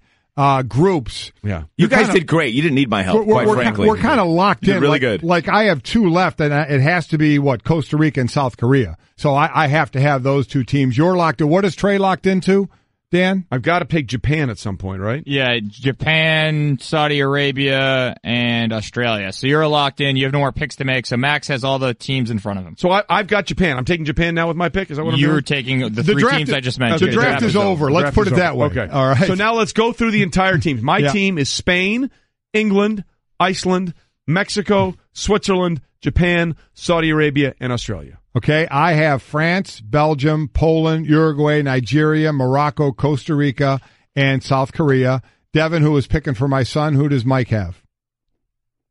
A: groups.
B: Yeah,
M: you guys did great. You didn't need my help, quite frankly.
A: We're kind of locked in.
M: Really good.
A: Like I have 2 left, and it has to be Costa Rica and South Korea. So I have to have those 2 teams. You're locked in. What is Trey locked into, Dan?
B: I've got to pick Japan at some point, right?
D: Yeah, Japan, Saudi Arabia, and Australia. So you're locked in. You have no more picks to make. So Max has all the teams in front of him.
B: So I've got Japan. I'm taking Japan now with my pick. Is that what I'm doing?
D: You're taking the 3 teams I just mentioned.
A: The draft is over. Let's put it that way.
B: Okay.
A: All right.
B: So now let's go through the entire team. My team is Spain, England, Iceland, Mexico, Switzerland, Japan, Saudi Arabia, and Australia.
A: Okay, I have France, Belgium, Poland, Uruguay, Nigeria, Morocco, Costa Rica, and South Korea. Devin, who was picking for my son. Who does Mike have?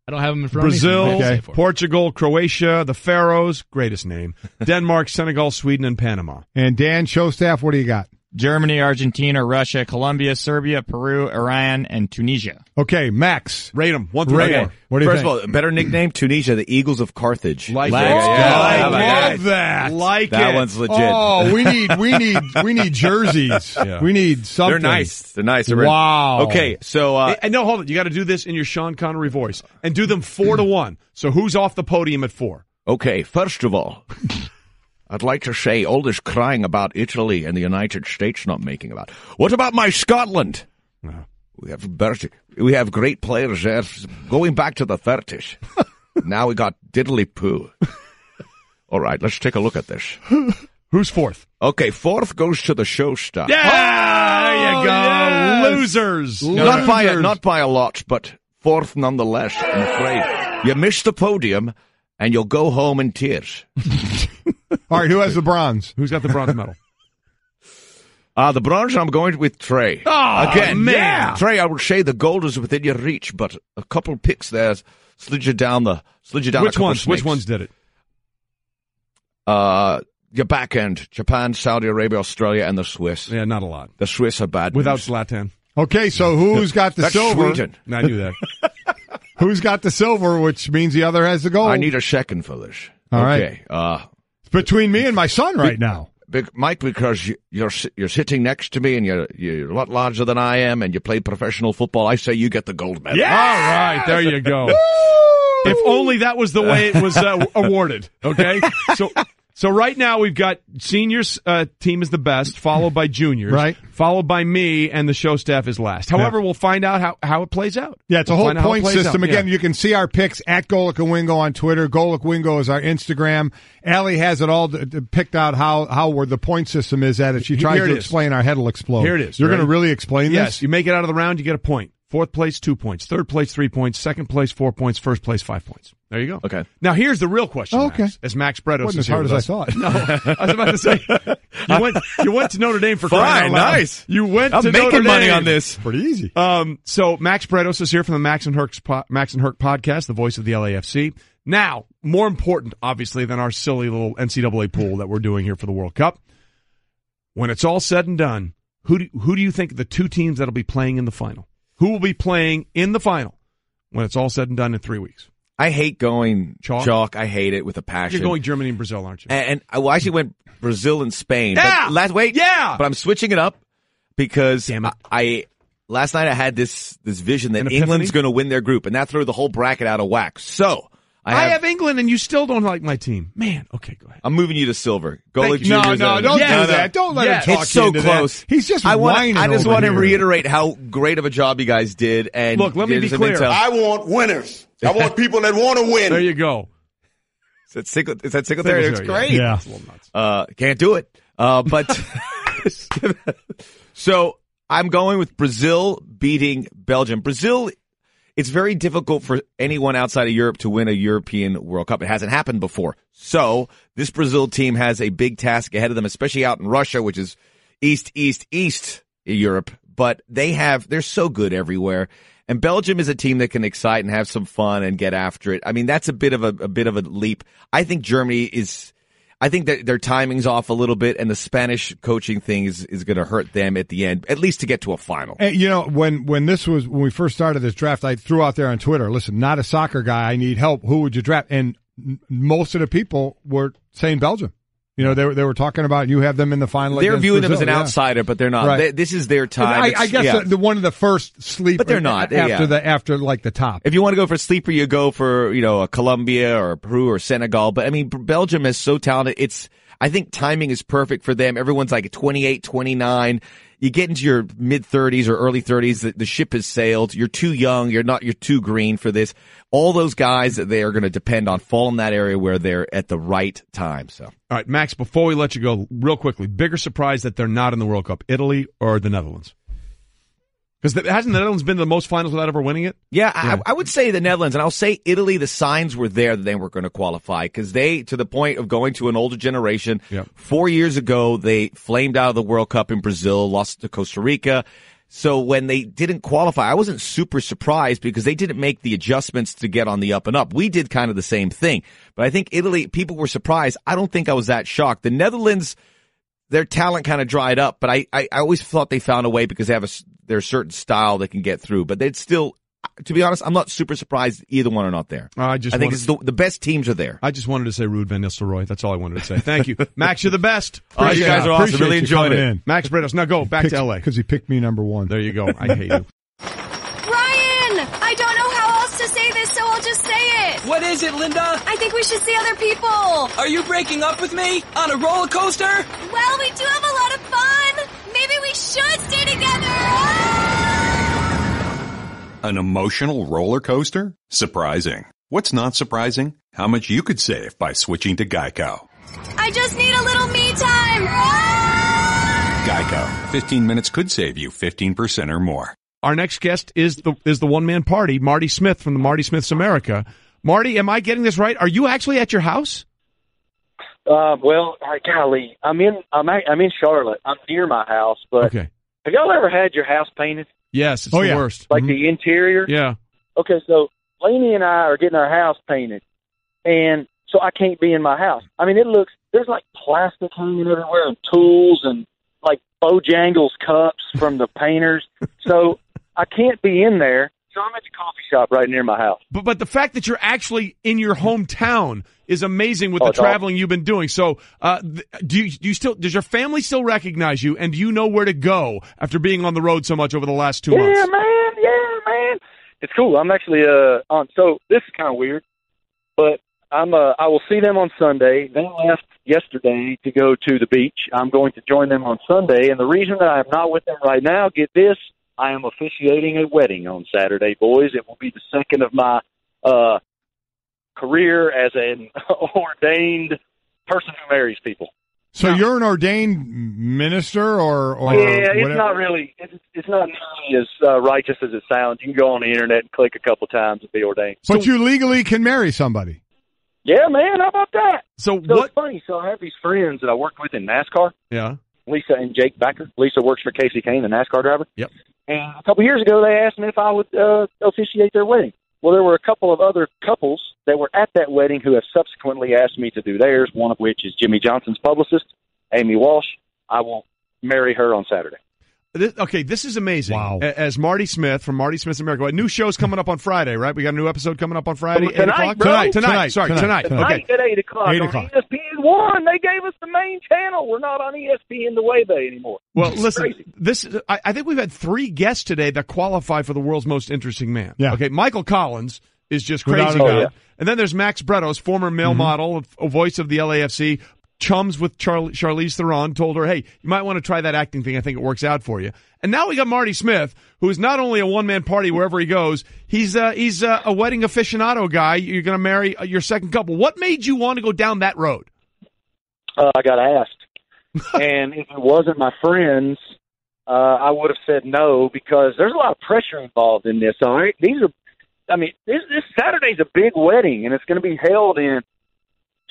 E: I don't have them in front
B: Brazil,
E: of me.
A: Okay.
B: Portugal, Croatia, the Faroes, greatest name, Denmark, Senegal, Sweden, and Panama.
A: And Dan Showstaff, what do you got?
D: Germany, Argentina, Russia, Colombia, Serbia, Peru, Iran, and Tunisia.
A: Okay, Max.
B: Rate them 1 through 4.
A: What do you
M: First
A: think?
M: of all, better nickname, Tunisia, the Eagles of Carthage.
B: Like
A: I love that.
B: Like
M: that
B: it.
M: one's legit.
A: Oh, we need jerseys.
B: Yeah.
A: We need something.
M: They're nice. They're nice.
A: Wow.
M: Okay, so
B: And no, hold on. You got to do this in your Sean Connery voice and do them 4-1. So who's off the podium at 4?
M: okay, first of all, I'd like to say all this crying about Italy and the United States not making about. What about my Scotland? We have great players there, going back to the 30s. Now we got diddly poo. All right, let's take a look at this.
B: Who's 4th?
M: Okay, 4th goes to the show stuff.
B: Yeah, there you go.
A: yes.
B: Losers.
M: Not by a lot, but 4th nonetheless, I'm afraid. You missed the podium, and you'll go home in tears.
A: All right, who has the bronze?
B: Who's got the bronze medal?
M: The bronze, I'm going with Trey.
B: Oh,
M: again,
B: man.
M: Yeah. Trey, I would say the gold is within your reach, but a couple picks there slid you down a couple of snakes.
B: Which ones did it?
M: Your back end, Japan, Saudi Arabia, Australia, and the Swiss.
B: Yeah, not a lot.
M: The Swiss are bad.
B: Without
M: news.
B: Zlatan.
A: Okay, so who's got the
M: That's
A: silver?
M: Sweden.
B: I knew that.
A: Who's got the silver, which means the other has the gold?
M: I need a second for this.
A: All
M: okay.
A: It's between me and my son right now.
M: Mike, because you're sitting next to me and you're a lot larger than I am and you play professional football, I say you get the gold medal.
B: Yeah. All right, there you go. If only that was the way it was awarded. Okay, so right now we've got seniors team is the best, followed by juniors,
A: right,
B: followed by me, and the show staff is last. However, we'll find out how it plays out.
A: Yeah, it's a whole point system. Again, you can see our picks at Golic and Wingo on Twitter. Golic Wingo is our Instagram. Allie has it all picked out how where the point system is at it. She tries to explain. Our head will explode.
B: Here it is.
A: You're going to really explain this?
B: Yes. You make it out of the round, you get a point. 4th place, 2 points. 3rd place, 3 points. 2nd place, 4 points. 1st place, 5 points. There you go.
M: Okay.
B: Now here's the real question.
A: Okay.
B: Max, as Max Bretos
A: Wasn't
B: is
A: as hard
B: here
A: as
B: with
A: I
B: us.
A: thought.
B: No, I was about to say you went to Notre Dame for crying out loud.
M: Nice.
B: You went
M: I'm
B: to
M: making
B: Notre
M: money
B: Dame.
M: on this.
A: Pretty easy.
B: So Max Bretos is here from the Max and Herc podcast, the voice of the LAFC. Now, more important, obviously, than our silly little NCAA pool that we're doing here for the World Cup. When it's all said and done, who do you think the 2 teams that'll be playing in the final? Who will be playing in the final when it's all said and done in 3 weeks?
M: I hate going
B: chalk.
M: I hate it with a passion.
B: You're going Germany and Brazil, aren't you?
M: And I actually went Brazil and Spain.
B: Yeah.
M: But but I'm switching it up because
B: Damn it.
M: I last night I had this vision that
B: An
M: England's
B: epiphany?
M: going to win their group, and that threw the whole bracket out of whack. So
B: I have England, and you still don't like my team. Man, okay, go ahead.
M: I'm moving you to silver.
B: Thank
M: Golic
B: you. No,
M: Jr.'s
A: no,
M: in.
A: don't
B: Yes.
A: do that. Don't let
B: Yes.
A: him talk
M: It's so
A: you into
M: close.
A: that. He's just
M: I
A: whining
M: just
A: over
M: want to
A: here.
M: reiterate how great of a job you guys did. And
B: Look, let me
M: give
B: be
M: some
B: clear.
M: intel.
P: I want winners. I want people that want to win.
B: There you go.
M: Is that Singletary? It's great.
B: Yeah. It's a little nuts.
M: Can't do it. But so I'm going with Brazil beating Belgium. Brazil, it's very difficult for anyone outside of Europe to win a European World Cup. It hasn't happened before. So this Brazil team has a big task ahead of them, especially out in Russia, which is east Europe. But they're so good everywhere. And Belgium is a team that can excite and have some fun and get after it. I mean, that's a bit of a leap. I think Germany I think that their timing's off a little bit, and the Spanish coaching thing is going to hurt them at the end, at least to get to a final.
A: Hey, when we first started this draft, I threw out there on Twitter, listen, not a soccer guy, I need help. Who would you draft? And most of the people were saying Belgium. They were talking about you have them in the final.
M: They're viewing
A: Brazil.
M: them as an outsider, but they're not.
A: Right.
M: This is their time.
A: I guess the one of the first sleepers.
M: But they're not.
A: After the top.
M: If you want to go for a sleeper, you go for, a Colombia or Peru or Senegal. But I mean, Belgium is so talented. I think timing is perfect for them. Everyone's like 28, 29. You get into your mid-30s or early 30s, the ship has sailed. You're too young. You're too green for this. All those guys that they are going to depend on fall in that area where they're at the right time. So,
B: all right, Max, before we let you go, real quickly, bigger surprise that they're not in the World Cup, Italy or the Netherlands? Because hasn't the Netherlands been to the most finals without ever winning it?
M: Yeah. I would say the Netherlands, and I'll say Italy, the signs were there that they weren't going to qualify because they, to the point of going to an older generation, 4 years ago, they flamed out of the World Cup in Brazil, lost to Costa Rica. So when they didn't qualify, I wasn't super surprised because they didn't make the adjustments to get on the up and up. We did kind of the same thing. But I think Italy, people were surprised. I don't think I was that shocked. The Netherlands, their talent kind of dried up, but I always thought they found a way because they have their certain style they can get through. But they'd still, to be honest, I'm not super surprised either one are not there. I think it's the best teams are there.
B: I just wanted to say Ruud van Nistelrooy. That's all I wanted to say. Thank you. Max, you're the best.
M: You guys are awesome. Really enjoyed it.
B: Max Bretos. Now go back to L.A.
A: Because he picked me number 1.
B: There you go. I hate you.
Q: Ryan! I don't know how else to say this, so I'll just say it.
R: What is it, Linda?
Q: I think we should see other people.
R: Are you breaking up with me? On a roller coaster?
Q: Well, we do have a lot of fun. Maybe we should stay together.
J: An emotional roller coaster? Surprising. What's not surprising? How much you could save by switching to Geico.
Q: I just need a little me time.
J: Geico. 15 minutes could save you 15% or more.
B: Our next guest is the one-man party, Marty Smith from the Marty Smith's America. Marty, am I getting this right? Are you actually at your house?
S: Well, golly, I'm in Charlotte. I'm near my house, but
B: okay.
S: Have y'all ever had your house painted?
B: Yes, it's the worst.
S: Like the interior?
B: Yeah.
S: Okay, so Lainey and I are getting our house painted, and so I can't be in my house. I mean, there's like plastic hanging everywhere and tools and like Bojangles cups from the painters. So I can't be in there. So I'm at the coffee shop right near my house.
B: But the fact that you're actually in your hometown is amazing with the traveling you've been doing. So does your family still recognize you, and do you know where to go after being on the road so much over the last 2 months?
S: Yeah, man. It's cool. I'm actually on. So this is kind of weird, but I will see them on Sunday. They left yesterday to go to the beach. I'm going to join them on Sunday, and the reason that I'm not with them right now, get this, I am officiating a wedding on Saturday, boys. It will be the second of my career as an ordained person who marries people.
A: So you're an ordained minister, or
S: yeah,
A: whatever?
S: It's not really. It's not nearly as righteous as it sounds. You can go on the internet and click a couple times and be ordained.
A: But you legally can marry somebody.
S: Yeah, man. How about that?
B: So
S: what? It's funny. So I have these friends that I worked with in NASCAR.
B: Yeah.
S: Lisa and Jake Becker. Lisa works for Casey Kane, the NASCAR driver.
B: Yep.
S: And a couple years ago, they asked me if I would officiate their wedding. Well, there were a couple of other couples that were at that wedding who have subsequently asked me to do theirs, one of which is Jimmy Johnson's publicist, Amy Walsh. I will marry her on Saturday.
B: This is amazing. Wow. As Marty Smith from Marty Smith's America. A new show's coming up on Friday, right? We got a new episode coming up on Friday, 8 o'clock?
S: Bro.
B: Tonight.
S: Okay. At 8 o'clock.
A: 8 o'clock.
S: On ESPN1. They gave us the main channel. We're not on ESPN the way they anymore.
B: Well, listen, I think we've had 3 guests today that qualify for the world's most interesting man.
A: Yeah.
B: Okay, Michael Collins is just crazy guy. Yeah. And then there's Max Bretos, former male model, a voice of the LAFC, chums with Charlize Theron, told her, hey, you might want to try that acting thing. I think it works out for you. And now we got Marty Smith, who is not only a one-man party wherever he goes, he's a wedding aficionado guy. You're going to marry your second couple. What made you want to go down that road?
S: I got asked. And if it wasn't my friends, I would have said no, because there's a lot of pressure involved in this. All right, this Saturday's a big wedding, and it's going to be held in.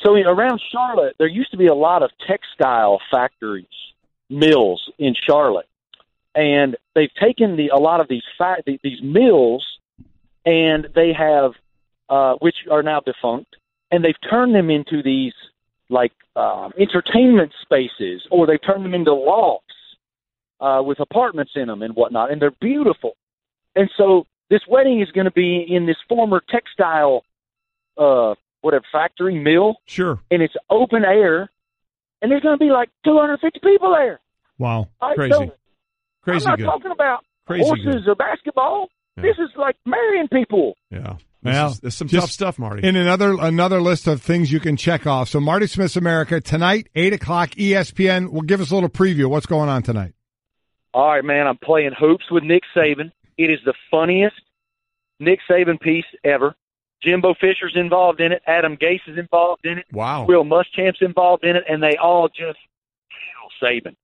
S: So around Charlotte, there used to be a lot of textile factories, mills in Charlotte, and they've taken a lot of these mills, and they have, which are now defunct, and they've turned them into these like entertainment spaces, or they've turned them into lofts with apartments in them and whatnot, and they're beautiful. And so this wedding is going to be in this former textile factory, mill.
B: Sure.
S: And it's open air, and there's going to be like 250 people there.
A: Wow.
B: Crazy.
S: So
B: Crazy
S: I'm not
B: good.
S: talking about
B: Crazy
S: horses
B: good.
S: or basketball.
B: Yeah.
S: This is like marrying people.
B: Yeah.
A: Well,
B: There's some
A: just
B: tough stuff, Marty.
A: In another list of things you can check off. So Marty Smith's America tonight, 8 o'clock, ESPN. Will give us a little preview of what's going on tonight.
S: All right, man. I'm playing hoops with Nick Saban. It is the funniest Nick Saban piece ever. Jimbo Fisher's involved in it. Adam Gase is involved in it.
B: Wow.
S: Will Muschamp's involved in it, and they all just kill Saban.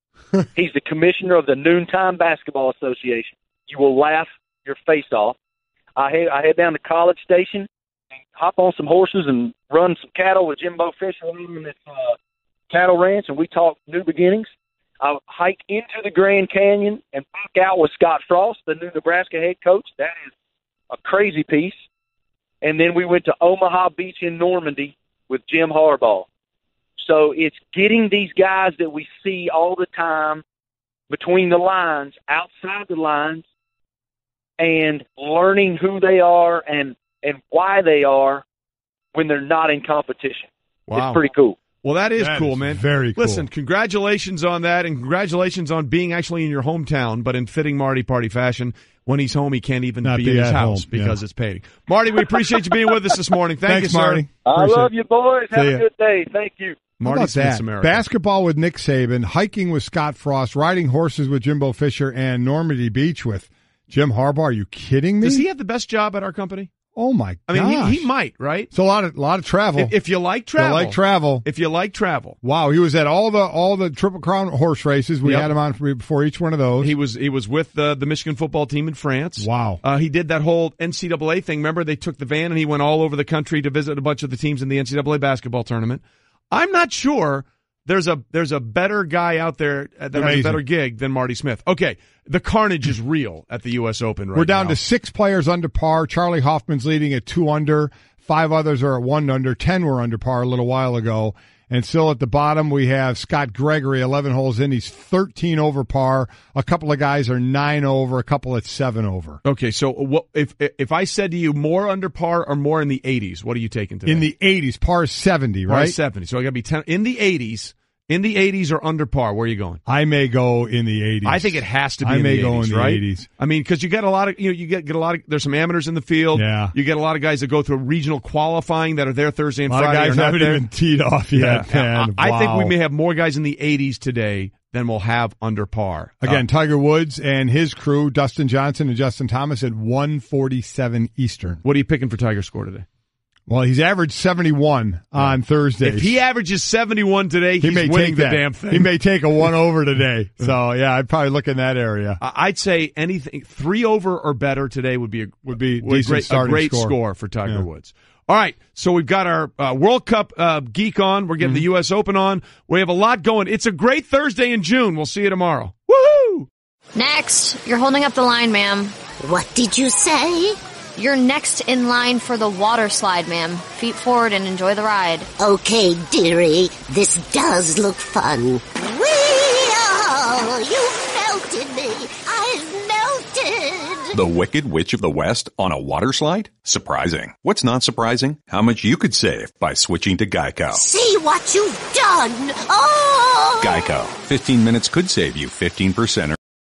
S: He's the commissioner of the Noontime Basketball Association. You will laugh your face off. I head down to College Station, and hop on some horses and run some cattle with Jimbo Fisher on this cattle ranch, and we talk new beginnings. I hike into the Grand Canyon and back out with Scott Frost, the new Nebraska head coach. That is a crazy piece. And then we went to Omaha Beach in Normandy with Jim Harbaugh. So it's getting these guys that we see all the time between the lines, outside the lines, and learning who they are and why they are when they're not in competition.
B: Wow.
S: It's pretty cool.
B: Well, that is cool, man.
A: Very cool.
B: Listen, congratulations on that, and congratulations on being actually in your hometown, but in fitting Marty Party fashion. When he's home, he can't even be in his house because it's paid. Marty, we appreciate you being with us this morning. Thanks, you, sir.
A: Marty.
S: I love you, boys. Have a good day. Thank you.
B: Marty Smith's America.
A: Basketball with Nick Saban, hiking with Scott Frost, riding horses with Jimbo Fisher, and Normandy Beach with Jim Harbaugh. Are you kidding me?
B: Does he have the best job at our company?
A: Oh my gosh.
B: I mean, he might, right?
A: It's a lot of travel.
B: If you like travel. If you like travel.
A: Wow, he was at all the Triple Crown horse races. We had him on before each one of those.
B: He was with the Michigan football team in France.
A: Wow.
B: He did that whole NCAA thing. Remember, they took the van and he went all over the country to visit a bunch of the teams in the NCAA basketball tournament. I'm not sure there's a better guy out there that has a better gig than Marty Smith. Okay, the carnage is real at the U.S. Open right now.
A: We're down to 6 players under par. Charlie Hoffman's leading at 2 under. 5 others are at 1 under. 10 were under par a little while ago. And still at the bottom, we have Scott Gregory, 11 holes in. He's 13 over par. A couple of guys are 9 over, a couple at 7 over.
B: Okay, so if I said to you more under par or more in the 80s, what are you taking today?
A: In the 80s, par is 70, right?
B: Par is 70, so I got to be 10. In the 80s. In the 80s or under par, where are you going?
A: I may go in the 80s.
B: I think it has to be
A: in the 80s,
B: I may go in the
A: right?
B: 80s. I mean, because you get a lot of, you get a lot of, there's some amateurs in the field.
A: Yeah.
B: You get a lot of guys that go through regional qualifying that are there Thursday and
A: Friday.
B: Friday.
A: A lot of guys haven't even teed off yet, man.
B: I think we may have more guys in the 80s today than we'll have under par.
A: Again, Tiger Woods and his crew, Dustin Johnson and Justin Thomas at 147 Eastern.
B: What are you picking for Tiger's score today?
A: Well, he's averaged 71 on Thursday.
B: If he averages 71 today, he's winning the damn thing.
A: He may take a 1 over today. So, yeah, I'd probably look in that area.
B: I'd say anything 3 over or better today would be a great score for Tiger Woods. All right, so we've got our World Cup geek on. We're getting the U.S. Open on. We have a lot going. It's a great Thursday in June. We'll see you tomorrow. Woohoo!
T: Next, you're holding up the line, ma'am.
U: What did you say?
T: You're next in line for the water slide, ma'am. Feet forward and enjoy the ride.
U: Okay, dearie. This does look fun. Whee! You melted me. I've melted.
J: The Wicked Witch of the West on a water slide? Surprising. What's not surprising? How much you could save by switching to Geico.
U: See what you've done. Oh!
J: Geico. 15 minutes could save you 15%